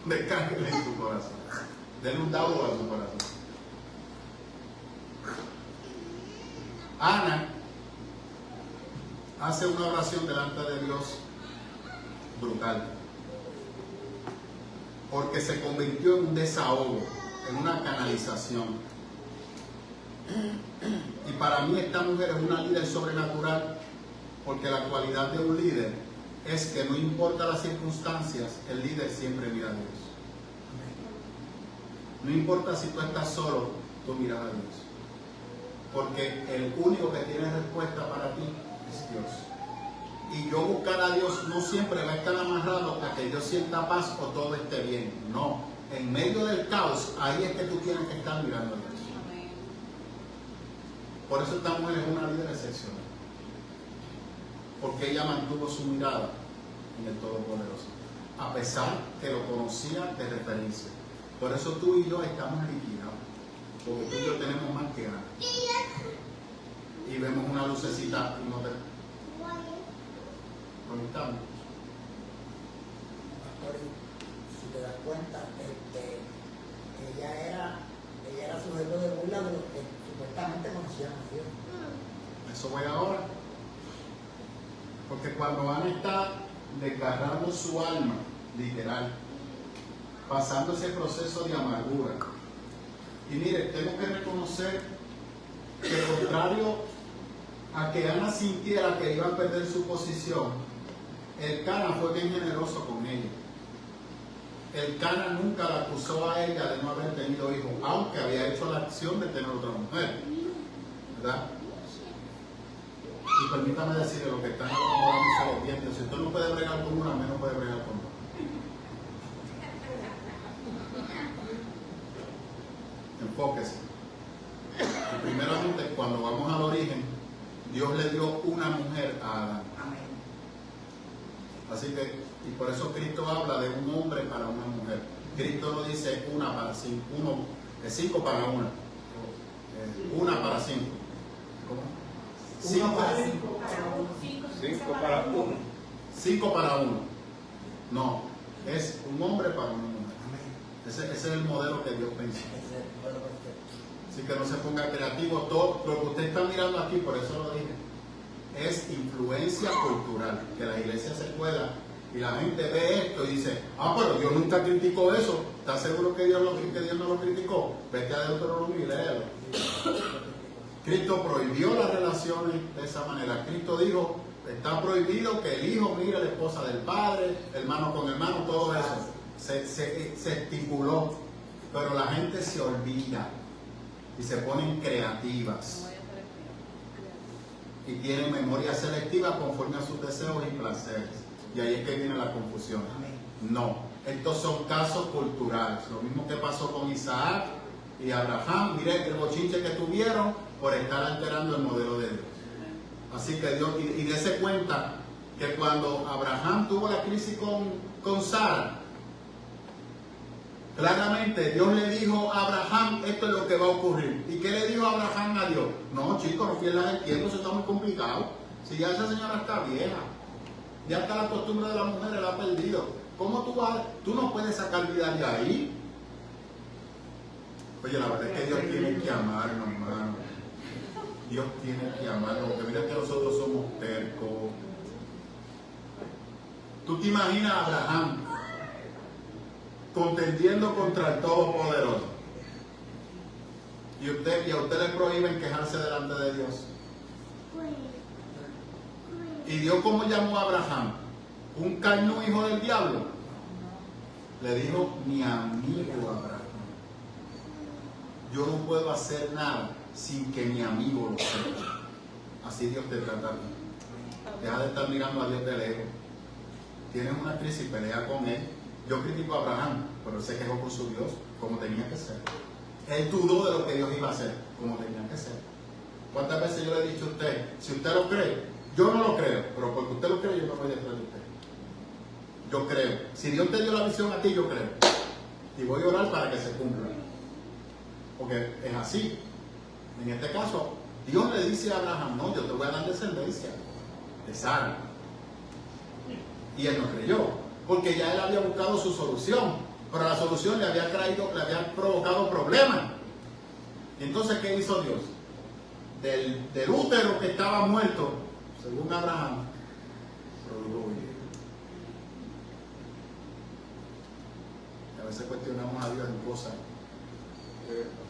Descárguela en su corazón. Denle un download a su corazón. Ana hace una oración delante de Dios brutal, porque se convirtió en un desahogo, en una canalización. Y para mí esta mujer es una líder sobrenatural, porque la cualidad de un líder es que no importa las circunstancias, el líder siempre mira a Dios. No importa si tú estás solo, tú miras a Dios. Porque el único que tiene respuesta para ti es Dios. Y yo buscar a Dios no siempre va a estar amarrado a que yo sienta paz o todo esté bien. No. En medio del caos, ahí es que tú tienes que estar mirando a Dios. Por eso esta mujer es una líder excepcional. Porque ella mantuvo su mirada en el Todopoderoso. A pesar que lo conocía de referencia. Por eso tú y yo estamos liquidados. Porque tú y yo tenemos más que ganar. Y vemos una lucecita y no te conectamos. Si te das cuenta, ella era sujeto de burla de los que supuestamente conocían a Dios. Eso voy ahora. Porque cuando Ana está desgarrando su alma, literal, pasando ese proceso de amargura. Y mire, tengo que reconocer que contrario a que Ana sintiera que iba a perder su posición, el Cana fue bien generoso con ella. El Cana nunca la acusó a ella de no haber tenido hijos, aunque había hecho la acción de tener otra mujer. ¿Verdad? Y permítame decirle lo que están acomodando los dientes. Si usted no puede bregar con una, menos puede bregar con otra. Enfóquese. Y primeramente, cuando vamos al origen, Dios le dio una mujer a Adán. Así que, y por eso Cristo habla de un hombre para una mujer. Cristo no dice una para cinco, cinco para una. Una para cinco. ¿Cómo? Cinco para cinco. Cinco para uno. Cinco para uno. No, es un hombre para una mujer. Ese es el modelo que Dios pensó. Así que no se ponga creativo. Todo lo que usted está mirando aquí, por eso lo dije, es influencia cultural. Que la iglesia se cuela y la gente ve esto y dice, pero Dios nunca criticó eso. ¿Estás seguro que Dios no lo criticó? Vete a Deuteronomio y léelo. Cristo prohibió las relaciones de esa manera. Cristo dijo, está prohibido que el hijo mire a la esposa del padre, hermano con hermano, todo eso. Se estipuló, pero la gente se olvida y se ponen creativas y tienen memoria selectiva conforme a sus deseos y placeres, y ahí es que viene la confusión. No, estos son casos culturales, lo mismo que pasó con Isaac y Abraham. Mire el bochinche que tuvieron por estar alterando el modelo de Dios. Así que Dios, y dése cuenta que cuando Abraham tuvo la crisis con Sara, claramente Dios le dijo a Abraham, esto es lo que va a ocurrir. ¿Y qué le dijo Abraham a Dios? No, chicos, no pierdas el tiempo, eso está muy complicado. Si ya esa señora está vieja, ya está la costumbre de la mujer, la ha perdido. ¿Cómo tú no puedes sacar vida de ahí? Oye, la verdad es que Dios tiene que amarnos, hermano. Dios tiene que amarnos, porque mira que nosotros somos tercos. ¿Tú te imaginas a Abraham contendiendo contra el Todopoderoso? Y a usted le prohíben quejarse delante de Dios. ¿Y Dios cómo llamó a Abraham? ¿Un carnú hijo del diablo? Le dijo, mi amigo Abraham. Yo no puedo hacer nada sin que mi amigo lo sepa. Así Dios te trata a ti. Deja de estar mirando a Dios de lejos. Tienes una crisis, pelea con él. Yo critico a Abraham, pero él se quejó con su Dios como tenía que ser. Él dudó de lo que Dios iba a hacer. como tenían que ser. ¿Cuántas veces yo le he dicho a usted, si usted lo cree, yo no lo creo, pero porque usted lo cree, yo me voy detrás de usted? Yo creo. Si Dios te dio la visión a ti, yo creo. Y voy a orar para que se cumpla. Porque es así. En este caso, Dios le dice a Abraham, no, yo te voy a dar descendencia de Sara. Y él no creyó, porque ya él había buscado su solución, pero la solución le había provocado problemas. Y entonces, ¿qué hizo Dios? Del útero que estaba muerto, según Abraham, produjo vida. A veces cuestionamos a Dios en cosas.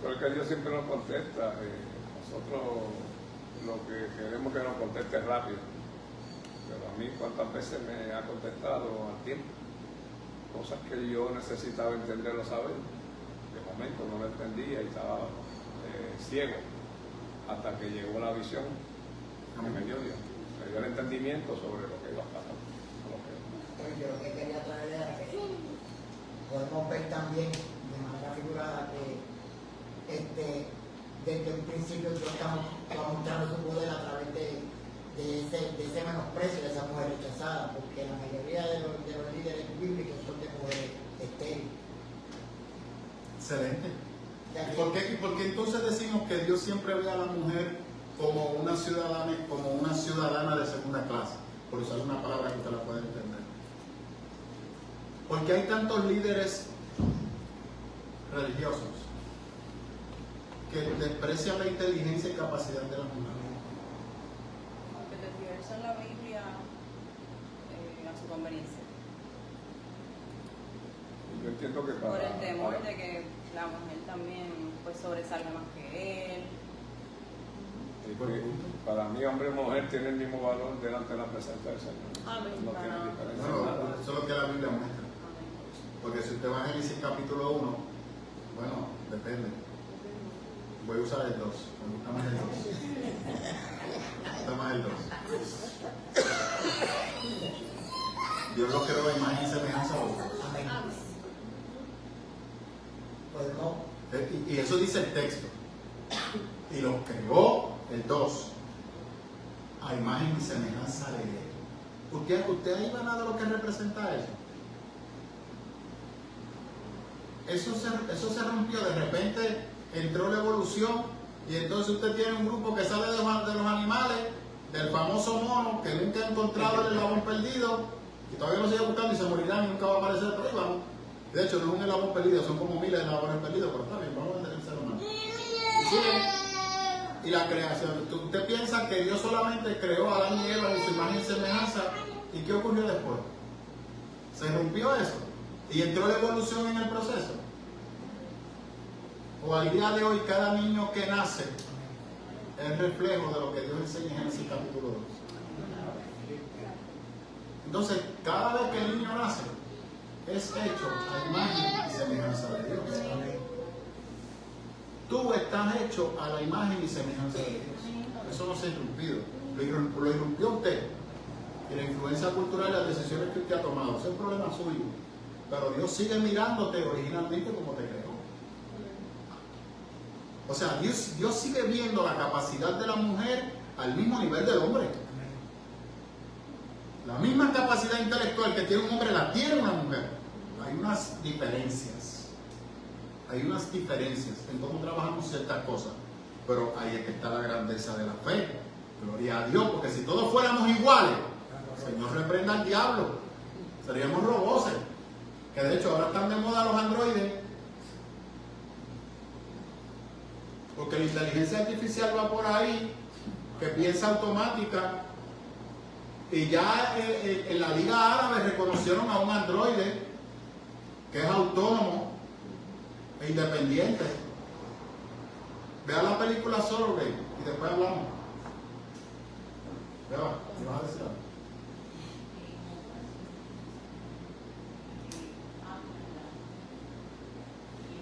Porque Dios siempre nos contesta. Nosotros lo que queremos que nos conteste rápido. Pero a mí, ¿cuántas veces me ha contestado al tiempo? Cosas que yo necesitaba entender o saber. De momento no lo entendía y estaba ciego. Hasta que llegó la visión que me dio Dios. Me dio el entendimiento sobre lo que iba a pasar. Yo lo que quería traer era que podemos ver también de manera figurada que desde un principio Dios estaba mostrando su poder a través de ese menosprecio de esa mujer rechazada, porque la mayoría de los líderes bíblicos son de mujeres estériles. Excelente. ¿Y por qué entonces decimos que Dios siempre ve a la mujer como una ciudadana de segunda clase? Por usar una palabra que usted la puede entender. Porque hay tantos líderes religiosos que desprecian la inteligencia y capacidad de las mujeres. Aunque tergiversan la Biblia a su conveniencia. Yo entiendo que Por el temor de que la mujer también pues sobresalga más que él. Para mí, hombre y mujer tienen el mismo valor delante de la presencia del Señor. Amén. No tiene diferencia. Bueno, eso es lo que la Biblia muestra. Porque si usted va a Génesis capítulo 1, bueno, depende. Voy a usar el 2. Me gusta más el 2. Me gusta más el 2. Dios lo creó a imagen y semejanza a vos. Y eso dice el texto. Y lo creó el 2 a imagen y semejanza de él. ¿Usted ha imaginado lo que representa eso? Eso se rompió, de repente entró la evolución y entonces usted tiene un grupo que sale de los animales, del famoso mono que nunca ha encontrado el eslabón perdido y todavía lo sigue buscando y se morirá y nunca va a aparecer por ahí, vamos. De hecho, no es un eslabón perdido, son como miles de eslabones perdidos, pero está bien, vamos a entender el ser humano. Y la creación. Usted piensa que Dios solamente creó a Adán y Eva en su imagen y semejanza, ¿y qué ocurrió después? Se rompió eso y entró la evolución en el proceso. O al día de hoy cada niño que nace es reflejo de lo que Dios enseña en Génesis capítulo 2. Entonces, cada vez que el niño nace, es hecho a imagen y semejanza de Dios. Tú estás hecho a la imagen y semejanza de Dios. Eso no se ha irrumpido. Lo irrumpió usted. Y la influencia cultural y las decisiones que usted ha tomado. Ese es el problema suyo. Pero Dios sigue mirándote originalmente como te creó. O sea, Dios sigue viendo la capacidad de la mujer al mismo nivel del hombre. La misma capacidad intelectual que tiene un hombre la tiene una mujer. Hay unas diferencias. Hay unas diferencias en cómo trabajamos ciertas cosas. Pero ahí es que está la grandeza de la fe. Gloria a Dios, porque si todos fuéramos iguales, el Señor reprenda al diablo. Seríamos roboces. Que de hecho ahora están de moda los androides. Porque la inteligencia artificial va por ahí, que piensa automática. Y ya en la Liga Árabe reconocieron a un androide que es autónomo e independiente. Vea la película Surrogate y después hablamos. Vea, ¿qué vas a decir?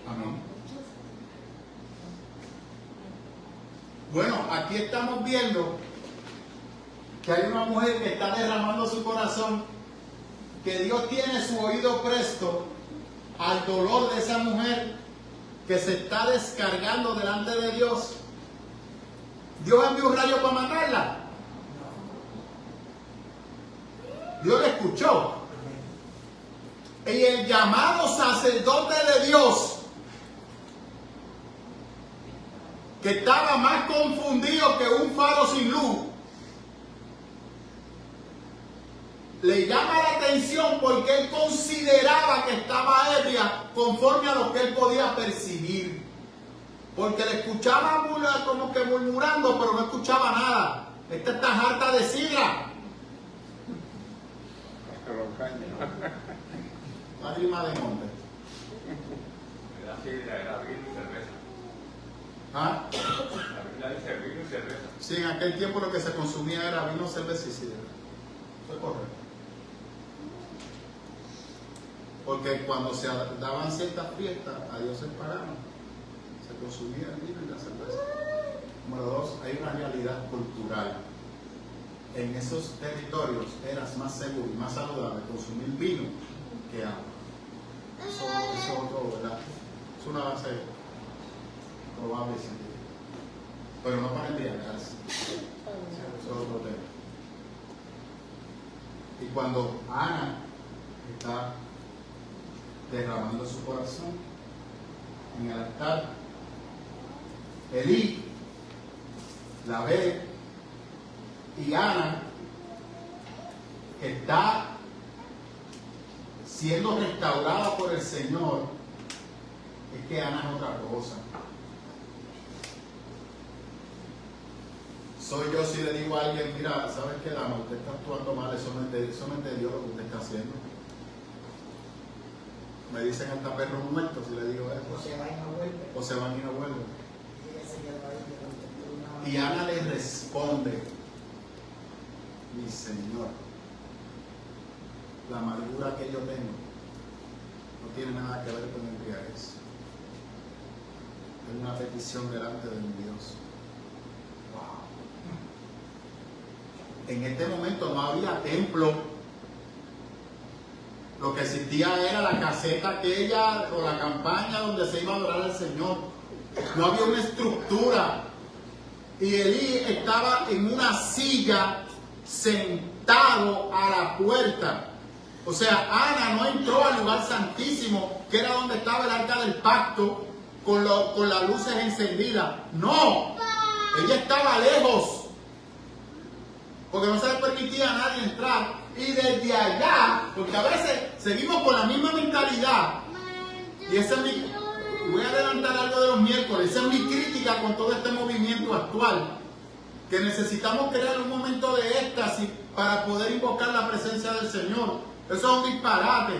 Amén. Bueno, aquí estamos viendo que hay una mujer que está derramando su corazón, que Dios tiene su oído presto al dolor de esa mujer que se está descargando delante de Dios Dios envió un rayo para matarla. Dios le escuchó. Y el llamado sacerdote de Dios, que estaba más confundido que un faro sin luz, le llama la atención porque él consideraba que estaba ebria conforme a lo que él podía percibir. Porque le escuchaba como que murmurando, pero no escuchaba nada. Esta está harta de sidra. Lágrima de monte. Era sidra, era vino y cerveza. ¿Ah? La Biblia dice vino y cerveza. Sí, en aquel tiempo lo que se consumía era vino, cerveza y sidra. Eso es correcto. Porque cuando se daban ciertas fiestas a dioses paganos, se consumía el vino y la cerveza. Número dos, hay una realidad cultural. En esos territorios eras más seguro y más saludable consumir vino que agua. Eso es otro, ¿verdad? Es una base probable y científica. Pero no para embriagarse. Eso es otro tema. Y cuando Ana está derramando su corazón en el altar, Elí la ve, y Ana, que está siendo restaurada por el Señor, es que Ana es otra cosa. Soy yo si le digo a alguien, mira, ¿sabes qué, dama? Usted está actuando mal, eso no es de Dios lo que usted está haciendo. Me dicen hasta perros muertos si le digo eso. O se van y no vuelven. O se van y no vuelven. Y ella se quedó ahí, le contestó una- Y Ana le responde, mi Señor, la amargura que yo tengo no tiene nada que ver con embriaguez. Es una petición delante de mi Dios. Wow. En este momento no había templo. Lo que existía era la caseta aquella o la campaña donde se iba a adorar al Señor. No había una estructura. Y Elí estaba en una silla sentado a la puerta. O sea, Ana no entró al lugar santísimo, que era donde estaba el arca del pacto, con las luces encendidas. No, ella estaba lejos, porque no se le permitía a nadie entrar. Y desde allá, porque a veces seguimos con la misma mentalidad, y esa es mi, voy a adelantar algo de los miércoles, esa es mi crítica con todo este movimiento actual, que necesitamos crear un momento de éxtasis para poder invocar la presencia del Señor. Eso es un disparate.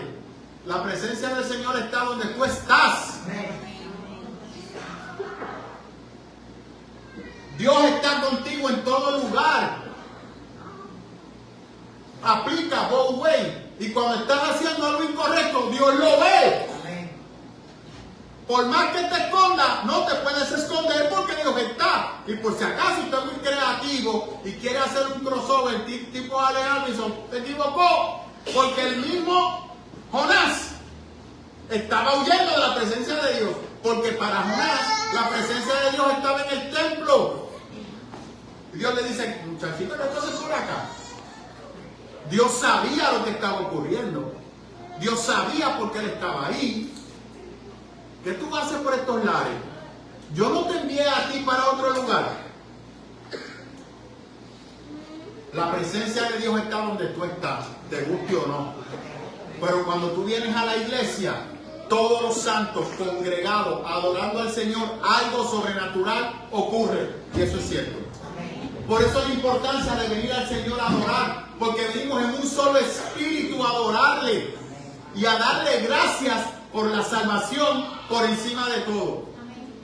La presencia del Señor está donde tú estás. Dios está contigo en todo lugar. Aplica both way. Y cuando estás haciendo algo incorrecto, Dios lo ve. Por más que te escondas, no te puedes esconder porque Dios está. Y por si acaso usted es muy creativo y quiere hacer un crossover tipo Ale Anderson, te equivocó. Porque el mismo Jonás estaba huyendo de la presencia de Dios. Porque para Jonás la presencia de Dios estaba en el templo. Y Dios le dice, muchachito, no pases por acá. Dios sabía lo que estaba ocurriendo. Dios sabía por qué él estaba ahí. ¿Qué tú haces por estos lares? Yo no te envié a ti para otro lugar. La presencia de Dios está donde tú estás, te guste o no. Pero cuando tú vienes a la iglesia, todos los santos congregados, adorando al Señor, algo sobrenatural ocurre. Y eso es cierto. Por eso la importancia de venir al Señor a adorar, porque venimos en un solo espíritu a adorarle y a darle gracias por la salvación por encima de todo.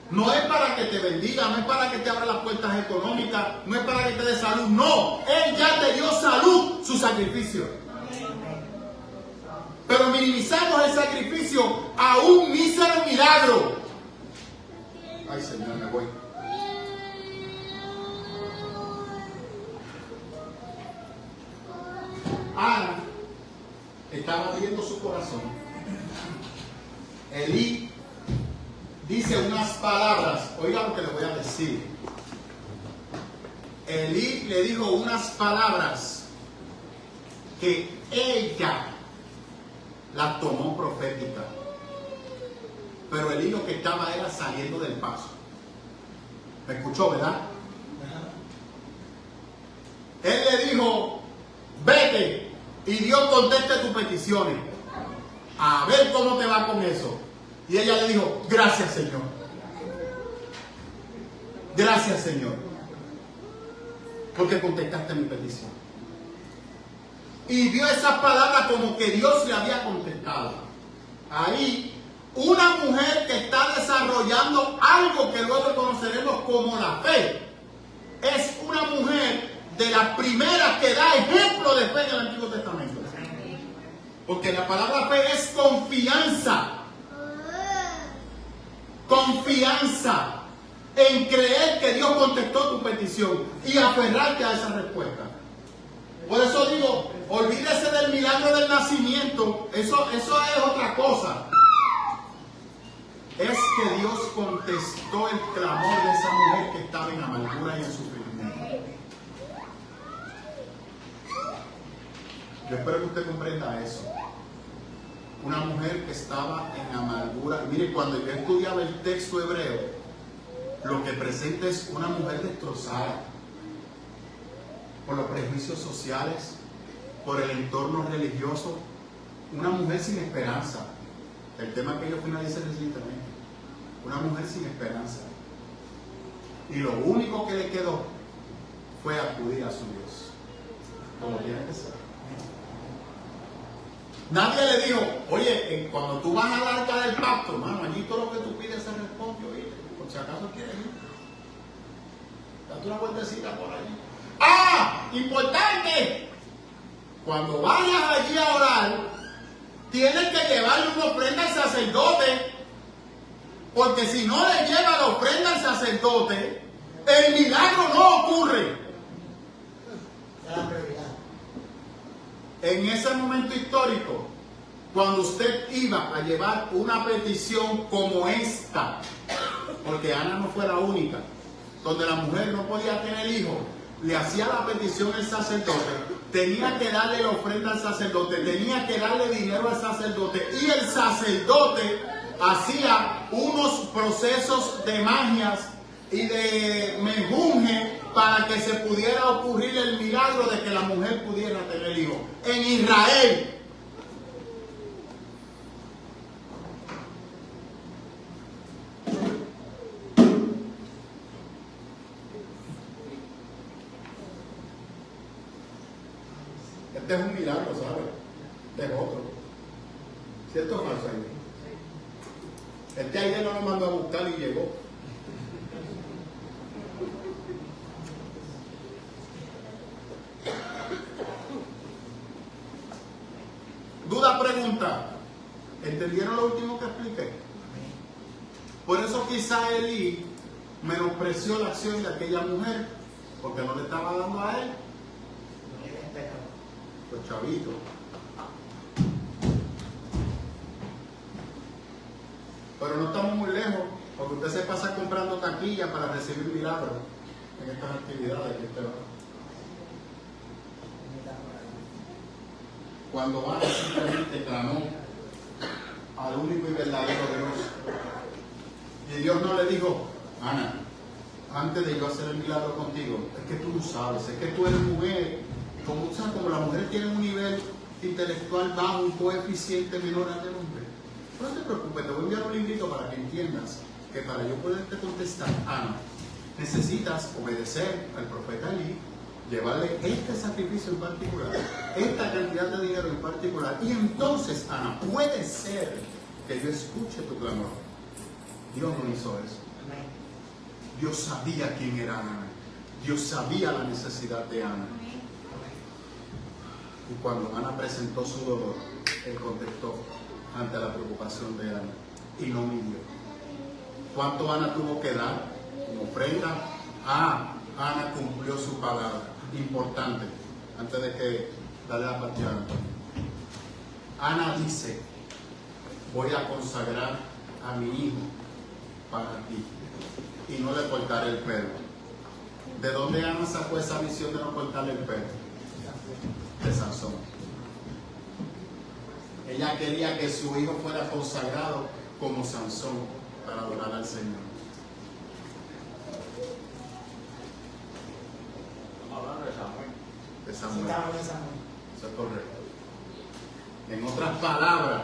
No es para que te bendiga, no es para que te abra las puertas económicas, no es para que te dé salud, no. Él ya te dio salud, su sacrificio. Pero minimizamos el sacrificio a un mísero milagro. Ay, Señor, me voy. Ana estaba abriendo su corazón. Elí dice unas palabras, oiga lo que le voy a decir. Elí le dijo unas palabras que ella las tomó profética. Pero Elí lo que estaba era saliendo del paso. ¿Me escuchó, verdad? Él le dijo, vete y Dios conteste tus peticiones. A ver cómo te va con eso. Y ella le dijo, gracias Señor. Gracias Señor. Porque contestaste mi petición. Y vio esas palabras como que Dios le había contestado. Ahí, una mujer que está desarrollando algo que luego conoceremos como la fe, es una mujer de las primeras que da ejemplo de fe en el Antiguo Testamento. Porque la palabra fe es confianza. Confianza en creer que Dios contestó tu petición y aferrarte a esa respuesta. Por eso digo, olvídese del milagro del nacimiento. Eso es otra cosa. Es que Dios contestó el clamor de esa mujer que estaba en amargura y en sufrimiento. Yo espero que usted comprenda eso. Una mujer que estaba en amargura. Mire, cuando yo estudiaba el texto hebreo, lo que presenta es una mujer destrozada por los prejuicios sociales, por el entorno religioso, una mujer sin esperanza. El tema que yo finalicé recientemente, una mujer sin esperanza. Y lo único que le quedó fue acudir a su Dios, como tiene que ser. Nadie le dijo, oye, cuando tú vas al arca del pacto, hermano, allí todo lo que tú pides se responde, oíste, por si acaso quieres ir. Date una vueltecita por allí. ¡Ah! ¡Importante! Cuando vayas allí a orar, tienes que llevarle una ofrenda al sacerdote, porque si no le lleva la ofrenda al sacerdote, el milagro no ocurre. En ese momento histórico, cuando usted iba a llevar una petición como esta, porque Ana no fue la única, donde la mujer no podía tener hijos, le hacía la petición el sacerdote, tenía que darle la ofrenda al sacerdote, tenía que darle dinero al sacerdote, y el sacerdote hacía unos procesos de magias y de menjunje para que se pudiera ocurrir el milagro de que la mujer pudiera tener hijos. En Israel, este es un milagro, ¿sabes? Es otro. ¿Cierto o falso ahí? Este aire no lo mandó a buscar y llegó. Duda, pregunta. ¿Entendieron lo último que expliqué? Por eso quizá Elí menospreció la acción de aquella mujer, porque no le estaba dando a él los chavitos. Pero no estamos muy lejos, porque usted se pasa comprando taquillas para recibir milagros en estas actividades que usted va. Cuando Ana simplemente clamó al único y verdadero Dios, y Dios no le dijo, Ana, antes de yo hacer el milagro contigo, es que tú no sabes, es que tú eres mujer, como las mujeres tienen un nivel intelectual bajo, un coeficiente menor al del hombre. No te preocupes, te voy a enviar un librito para que entiendas que para yo poderte contestar, Ana, necesitas obedecer al profeta Elí, llevarle este sacrificio en particular, esta cantidad de dinero en particular, y entonces, Ana, puede ser que yo escuche tu clamor. Dios no hizo eso. Dios sabía quién era Ana. Dios sabía la necesidad de Ana. Y cuando Ana presentó su dolor, Él contestó ante la preocupación de Ana y no midió. ¿Cuánto Ana tuvo que dar como ofrenda? Ana cumplió su palabra. Importante, antes de que darle la partida. Ana dice, voy a consagrar a mi hijo para ti y no le cortaré el pelo. ¿De dónde Ana sacó esa visión de no cortarle el pelo? De Sansón. Ella quería que su hijo fuera consagrado como Sansón para adorar al Señor. Estamos hablando de Samuel. De Sí, Samuel. estaba con esa mujer. Eso es correcto. En otras palabras,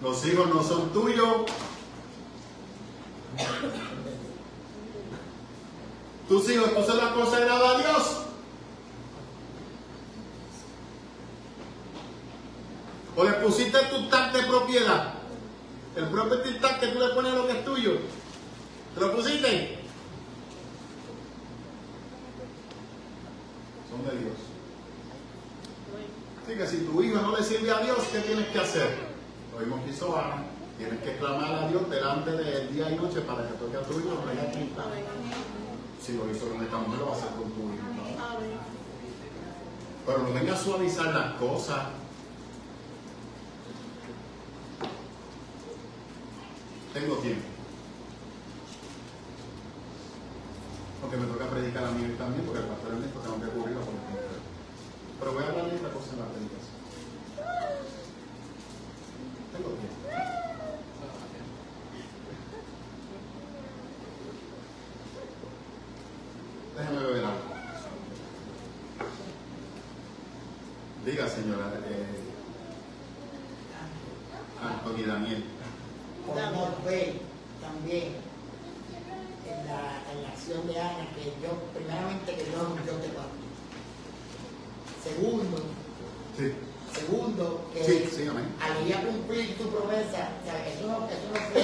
los hijos no son tuyos. Tus hijos no se los han consagrado a Dios. O le pusiste tu tag de propiedad. El property tag que tú le pones a lo que es tuyo. ¿Te lo pusiste? Son de Dios. Así que si tu hijo no le sirve a Dios, ¿qué tienes que hacer? Lo mismo que hizo Ana. Tienes que clamar a Dios delante de él día y noche para que toque a tu hijo. Si lo hizo con esta mujer, lo va a hacer con tu hijo. Pero no venga a suavizar las cosas. Tengo tiempo. Porque me toca predicar a mí también, porque el pastor Ernesto tengo que cubrirlo por el tiempo. Pero voy a hablar de esta cosa en la predicación. Tengo tiempo. Déjame beber algo. Diga, señora Anthony Daniel. Podemos ver también en la acción de Ana que Dios, primeramente que Dios es un Dios de pacto. Segundo, que Sí, amén. al ella cumplir su promesa, o sea, eso no fue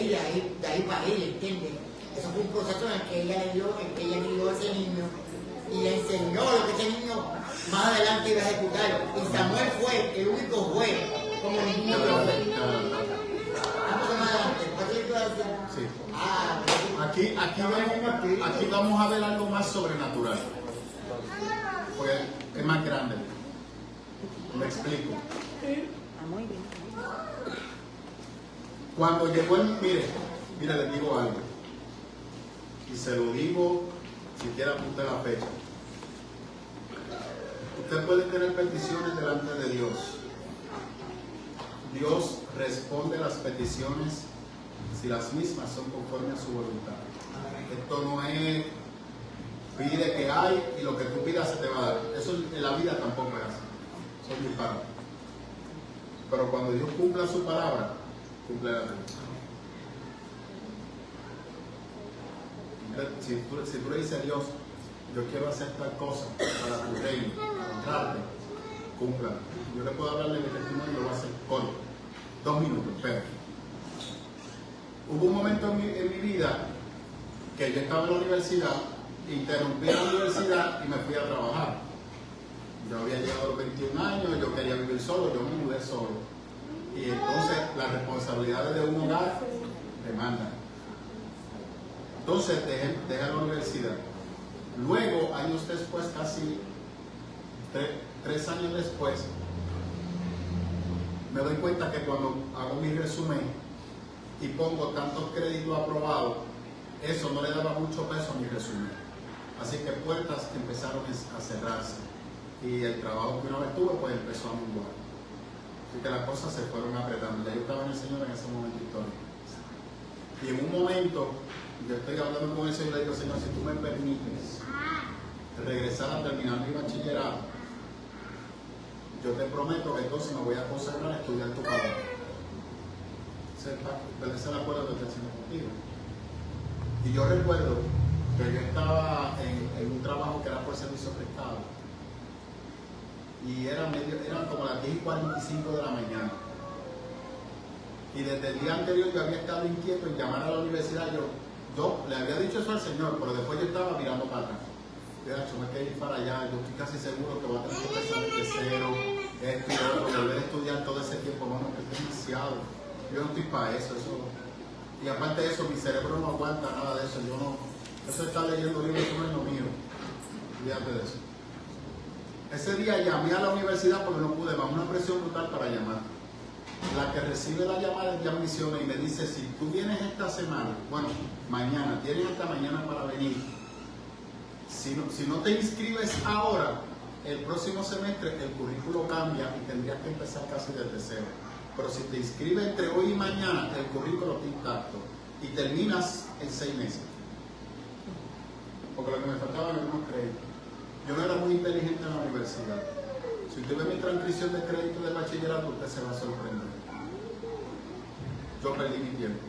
de ahí para ahí, ¿entiendes? Eso fue un proceso en el que ella le dio a ese niño y le enseñó lo que ese niño más adelante iba a ejecutar. Y Samuel fue el único juez como niño que fue. Vamos más adelante, ¿por qué tú haces? Sí. Aquí vamos a ver algo más sobrenatural. Porque es más grande. Me explico. Muy bien. Cuando llegó el... Mire, les digo algo. Y se lo digo, si quiere apuntar la fecha. Usted puede tener peticiones delante de Dios. Dios responde las peticiones si las mismas son conforme a su voluntad. Esto no es pide que hay y lo que tú pidas se te va a dar. Eso en la vida tampoco es así. Son disparates. Pero cuando Dios cumpla su palabra, cumple la ley. Si tú le dices a Dios, yo quiero hacer tal cosa para tu reino, para honrarte, cumpla. Yo le puedo hablar de mi testimonio y lo voy a hacer corto. 2 minutos, espera. Hubo un momento en mi vida que yo estaba en la universidad, interrumpí la universidad y me fui a trabajar. Yo había llegado a los 21 años, yo quería vivir solo, yo me mudé solo. Y entonces las responsabilidades de un hogar demandan. Entonces dejé la universidad. Luego, años después, casi 3 años después, me doy cuenta que cuando hago mi resumen y pongo tantos créditos aprobados, eso no le daba mucho peso a mi resumen. Así que puertas empezaron a cerrarse. Y el trabajo que una vez tuve, pues empezó a menguar. Así que las cosas se fueron apretando. Ya yo estaba en el Señor en ese momento histórico. Y en un momento, yo estoy hablando con el Señor y le digo, Señor, si tú me permites regresar a terminar mi bachillerato, yo te prometo que entonces me voy a consagrar a estudiar tu palabra. Ese es el acuerdo que estoy haciendo contigo. Y yo recuerdo que yo estaba en un trabajo que era por servicio prestado. Y eran como las 10:45 de la mañana. Y desde el día anterior yo había estado inquieto en llamar a la universidad. Yo le había dicho eso al Señor, pero después yo estaba mirando para atrás. Yo me quería ir para allá, yo estoy casi seguro que voy a tener que empezar desde cero, esto y otro, volver a estudiar todo ese tiempo. No, que es demasiado. Yo no estoy para eso. Y aparte de eso, mi cerebro no aguanta nada de eso. Eso de estar leyendo libros no es lo mío. Fíjate de eso. Ese día llamé a la universidad porque no pude, bajo una presión brutal para llamar. la que recibe la llamada de admisión y me dice, si tú vienes esta semana, bueno, mañana, tienes hasta mañana para venir. Si no te inscribes ahora, el próximo semestre el currículo cambia y tendrías que empezar casi desde cero. Pero si te inscribes entre hoy y mañana, el currículo está intacto y terminas en 6 meses. Porque lo que me faltaba eran unos créditos. Yo no era muy inteligente en la universidad. Si usted ve mi transcripción de crédito de bachillerato, usted se va a sorprender. Yo perdí mi tiempo.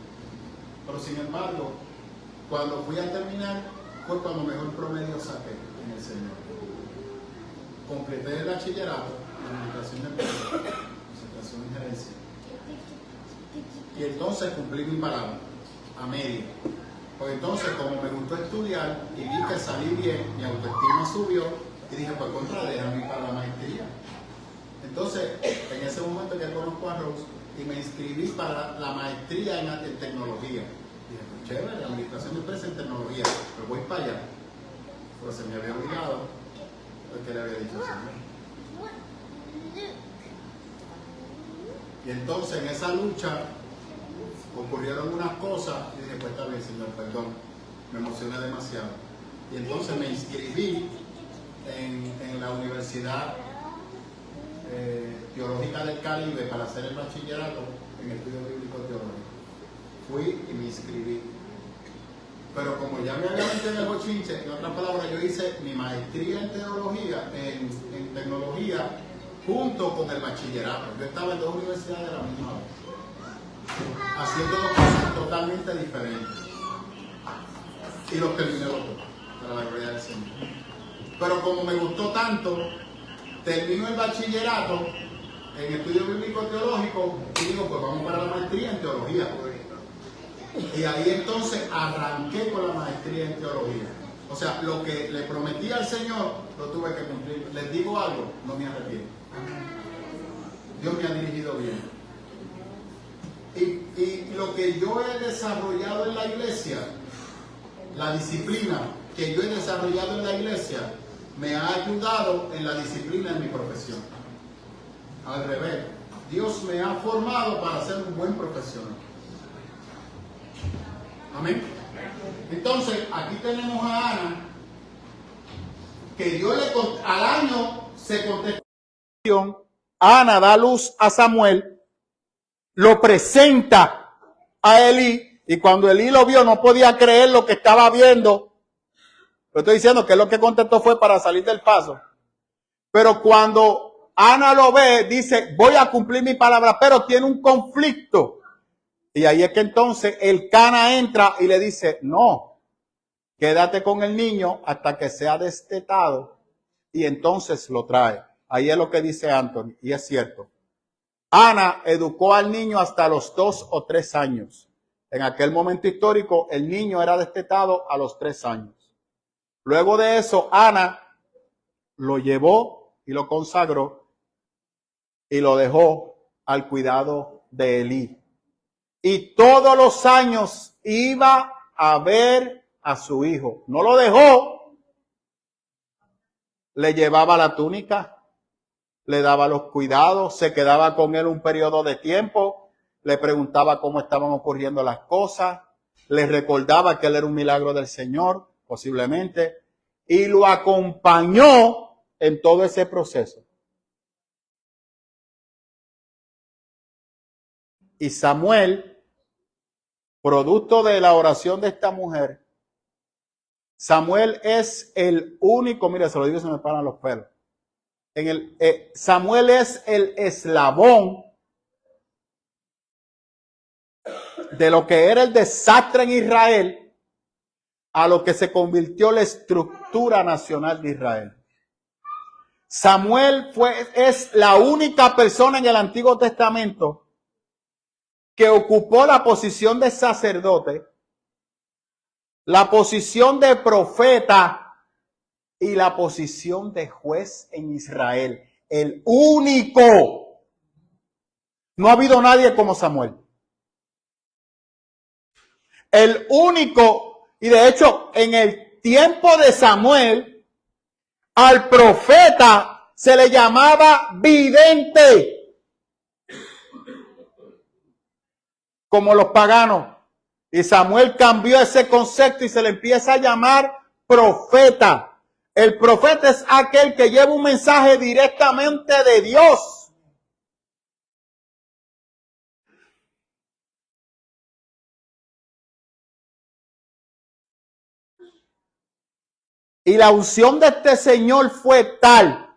Pero sin embargo, cuando fui a terminar, fue cuando mejor promedio saqué en el Señor. Completé el bachillerato en administración de empresas, concentración en gerencia. Y entonces cumplí mi palabra a media. Pues entonces, como me gustó estudiar y vi que salí bien, mi autoestima subió y dije, pues contra, déjame ir para la maestría. Entonces, en ese momento ya conozco a Rose y me inscribí para la maestría en tecnología. Dije, pues chévere, administración de empresas en tecnología, pero voy para allá. Pero se me había olvidado lo que le había dicho al Señor. Y entonces, en esa lucha, ocurrieron unas cosas y dije, pues está bien, Señor, perdón, me emocioné demasiado. Y entonces me inscribí en la Universidad Teológica del Caribe para hacer el bachillerato en estudio bíblico teológico. Fui y me inscribí. Pero como ya me había metido en el bochinche, en otras palabras, yo hice mi maestría en teología, en tecnología, junto con el bachillerato. Yo estaba en 2 universidades a la misma vez, haciendo 2 cosas totalmente diferentes. Y los terminé los 2, para la gloria del Señor. Pero como me gustó tanto, termino el bachillerato en estudio bíblico teológico y digo, pues vamos para la maestría en teología. Y ahí entonces arranqué con la maestría en teología. O sea, lo que le prometí al Señor, lo tuve que cumplir. Les digo algo, no me arrepiento. Dios me ha dirigido bien. Y lo que yo he desarrollado en la iglesia, la disciplina que yo he desarrollado en la iglesia, me ha ayudado en la disciplina en mi profesión. Al revés, Dios me ha formado para ser un buen profesional. Amén. Entonces, aquí tenemos a Ana, que Dios al año se contestó. Ana da luz a Samuel, lo presenta a Elí, y cuando Elí lo vio no podía creer lo que estaba viendo. Lo estoy diciendo que lo que contestó fue para salir del paso. Pero cuando Ana lo ve, dice, voy a cumplir mi palabra, pero tiene un conflicto. Y ahí es que entonces el Cana entra y le dice, no, quédate con el niño hasta que sea destetado y entonces lo trae. Ahí es lo que dice Anthony, y es cierto. Ana educó al niño hasta los 2 o 3 años. En aquel momento histórico, el niño era destetado a los 3 años. Luego de eso, Ana lo llevó y lo consagró y lo dejó al cuidado de Elí. Y todos los años iba a ver a su hijo. No lo dejó. Le llevaba la túnica, le daba los cuidados, se quedaba con él un periodo de tiempo, le preguntaba cómo estaban ocurriendo las cosas, le recordaba que él era un milagro del Señor, posiblemente, y lo acompañó en todo ese proceso. Y Samuel, producto de la oración de esta mujer, Samuel es el único, mira, se lo digo, se me paran los pelos. Samuel es el eslabón de lo que era el desastre en Israel a lo que se convirtió la estructura nacional de Israel. Samuel es la única persona en el Antiguo Testamento que ocupó la posición de sacerdote, la posición de profeta y la posición de juez en Israel. El único. No ha habido nadie como Samuel. El único. Y de hecho, en el tiempo de Samuel, al profeta se le llamaba vidente. como los paganos. Y Samuel cambió ese concepto y se le empieza a llamar profeta. El profeta es aquel que lleva un mensaje directamente de Dios. Y la unción de este señor fue tal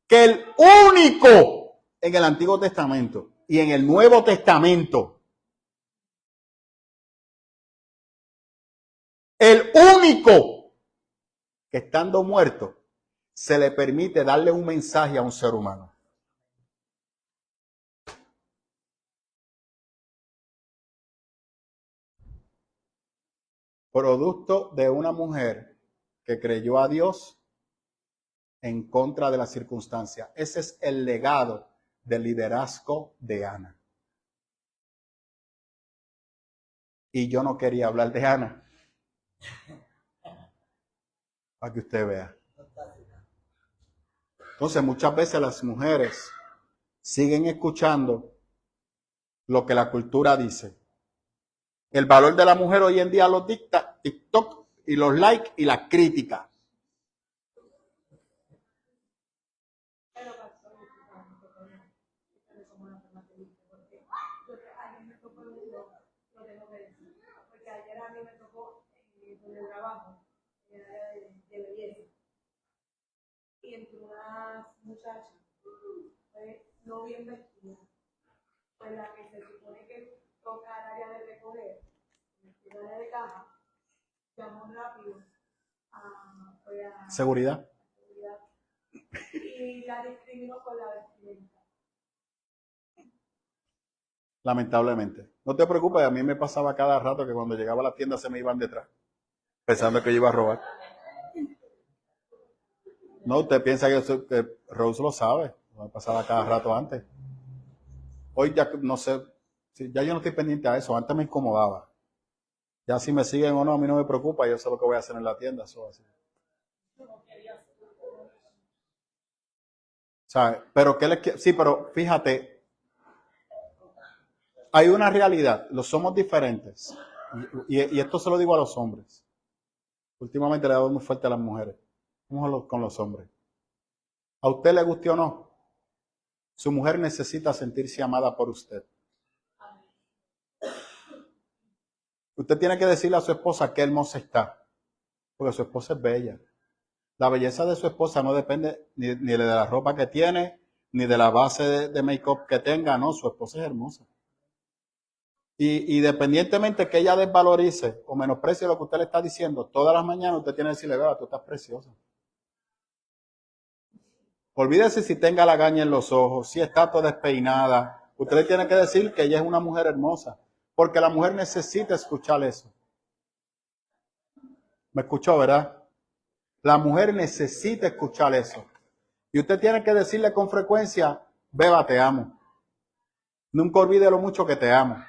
que el único en el Antiguo Testamento y en el Nuevo Testamento, el único que estando muerto se le permite darle un mensaje a un ser humano. Producto de una mujer que creyó a Dios en contra de las circunstancias. Ese es el legado del liderazgo de Ana. Y yo no quería hablar de Ana. Para que usted vea. Entonces, muchas veces las mujeres siguen escuchando lo que la cultura dice. El valor de la mujer hoy en día lo dicta TikTok y los likes y la crítica. Porque ayer a mí me tocó en el trabajo, en el área de belleza. Y entró una muchacha, no bien vestida, pues la que se supone que toca el área de recoger, el área de caja, llamó rápido a Seguridad. Y la discriminó con la vestimenta. Lamentablemente. No te preocupes, a mí me pasaba cada rato que cuando llegaba a la tienda se me iban detrás, pensando que yo iba a robar. No, usted piensa que Rose lo sabe. Me pasaba cada rato antes. Hoy ya no sé, ya yo no estoy pendiente a eso. Antes me incomodaba. Ya si me siguen o no, a mí no me preocupa. Yo sé lo que voy a hacer en la tienda. Eso así. ¿Sabe? Pero sí, pero fíjate, hay una realidad. Los somos diferentes. Y esto se lo digo a los hombres. Últimamente le he dado muy fuerte a las mujeres. Vamos con los hombres. ¿A usted le guste o no? Su mujer necesita sentirse amada por usted. Usted tiene que decirle a su esposa qué hermosa está, porque su esposa es bella. La belleza de su esposa no depende ni de la ropa que tiene, ni de la base de make-up que tenga. No, su esposa es hermosa. Y independientemente que ella desvalorice o menosprecie lo que usted le está diciendo, todas las mañanas usted tiene que decirle, vea, tú estás preciosa. Olvídese si tenga la gaña en los ojos, si está toda despeinada. Usted le tiene que decir que ella es una mujer hermosa, porque la mujer necesita escuchar eso. ¿Me escuchó, verdad? La mujer necesita escuchar eso. Y usted tiene que decirle con frecuencia, Beba, te amo. Nunca olvide lo mucho que te amo.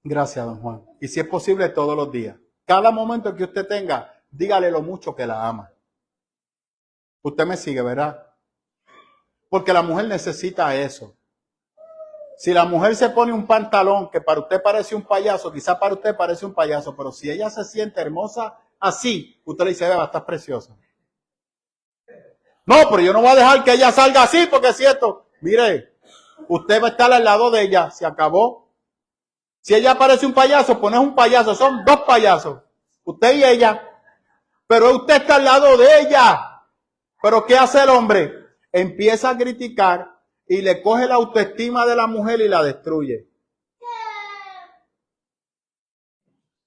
Gracias, don Juan. Y si es posible, todos los días. Cada momento que usted tenga, dígale lo mucho que la ama. Usted me sigue, ¿verdad? Porque la mujer necesita eso. Si la mujer se pone un pantalón que para usted parece un payaso, quizá para usted parece un payaso, pero si ella se siente hermosa así, usted le dice, Beba, estás preciosa. No, pero yo no voy a dejar que ella salga así, porque es cierto. Mire, usted va a estar al lado de ella, se acabó. Si ella parece un payaso, pues no es un payaso, son dos payasos. Usted y ella. Pero usted está al lado de ella. Pero ¿qué hace el hombre? Empieza a criticar y le coge la autoestima de la mujer y la destruye.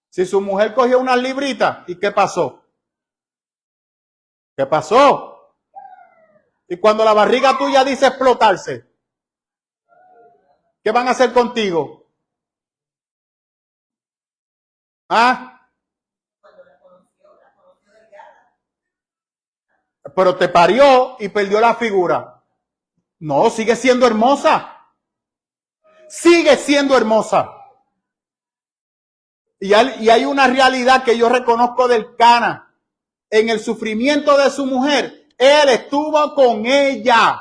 Si su mujer cogió unas libritas, ¿y qué pasó? ¿Qué pasó? Y cuando la barriga tuya dice explotarse, ¿qué van a hacer contigo? ¿Ah? Pero te parió y perdió la figura. No, sigue siendo hermosa. Sigue siendo hermosa. Y hay una realidad que yo reconozco del Cana. En el sufrimiento de su mujer, él estuvo con ella.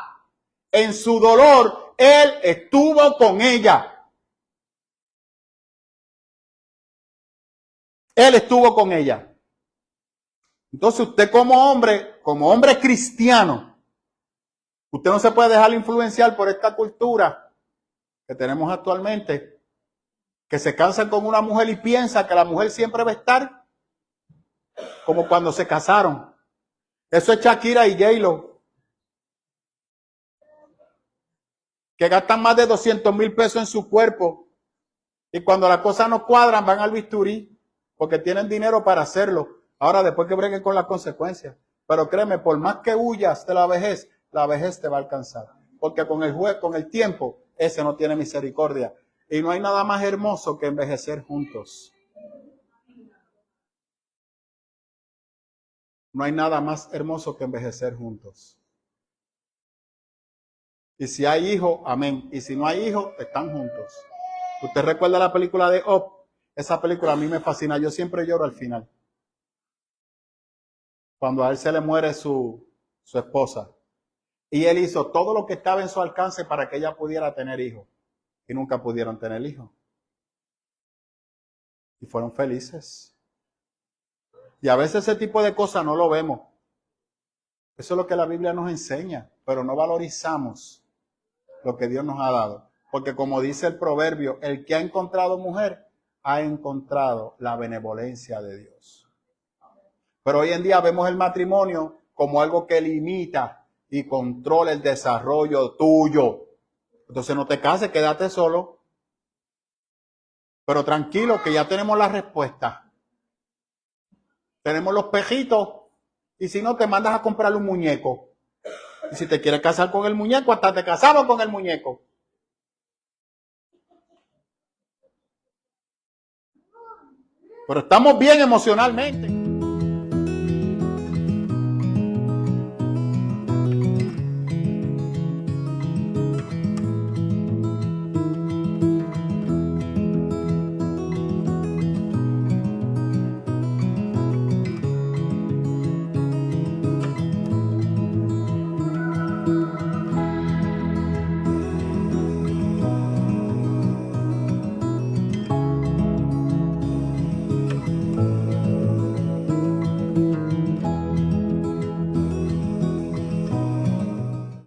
en su dolor, Él estuvo con ella. Él estuvo con ella. Entonces usted como hombre cristiano, usted no se puede dejar influenciar por esta cultura que tenemos actualmente, que se cansan con una mujer y piensa que la mujer siempre va a estar como cuando se casaron. Eso es Shakira y J-Lo, que gastan más de 200,000 pesos en su cuerpo y cuando las cosas no cuadran van al bisturí porque tienen dinero para hacerlo. Ahora después que breguen con las consecuencias. Pero créeme, por más que huyas de la vejez te va a alcanzar. Porque con el tiempo, ese no tiene misericordia. Y no hay nada más hermoso que envejecer juntos. No hay nada más hermoso que envejecer juntos. Y si hay hijos, amén. Y si no hay hijos, están juntos. ¿Usted recuerda la película de Up? Esa película a mí me fascina. Yo siempre lloro al final. Cuando a él se le muere su esposa. Y él hizo todo lo que estaba en su alcance para que ella pudiera tener hijos. Y nunca pudieron tener hijos. Y fueron felices. Y a veces ese tipo de cosas no lo vemos. Eso es lo que la Biblia nos enseña. Pero no valorizamos lo que Dios nos ha dado. Porque como dice el proverbio, el que ha encontrado mujer, ha encontrado la benevolencia de Dios. Pero hoy en día vemos el matrimonio como algo que limita y controla el desarrollo tuyo. Entonces no te cases, quédate solo. Pero tranquilo, que ya tenemos la respuesta. Tenemos los pejitos. Y si no, te mandas a comprarle un muñeco. Y si te quieres casar con el muñeco, hasta te casamos con el muñeco. Pero estamos bien emocionalmente.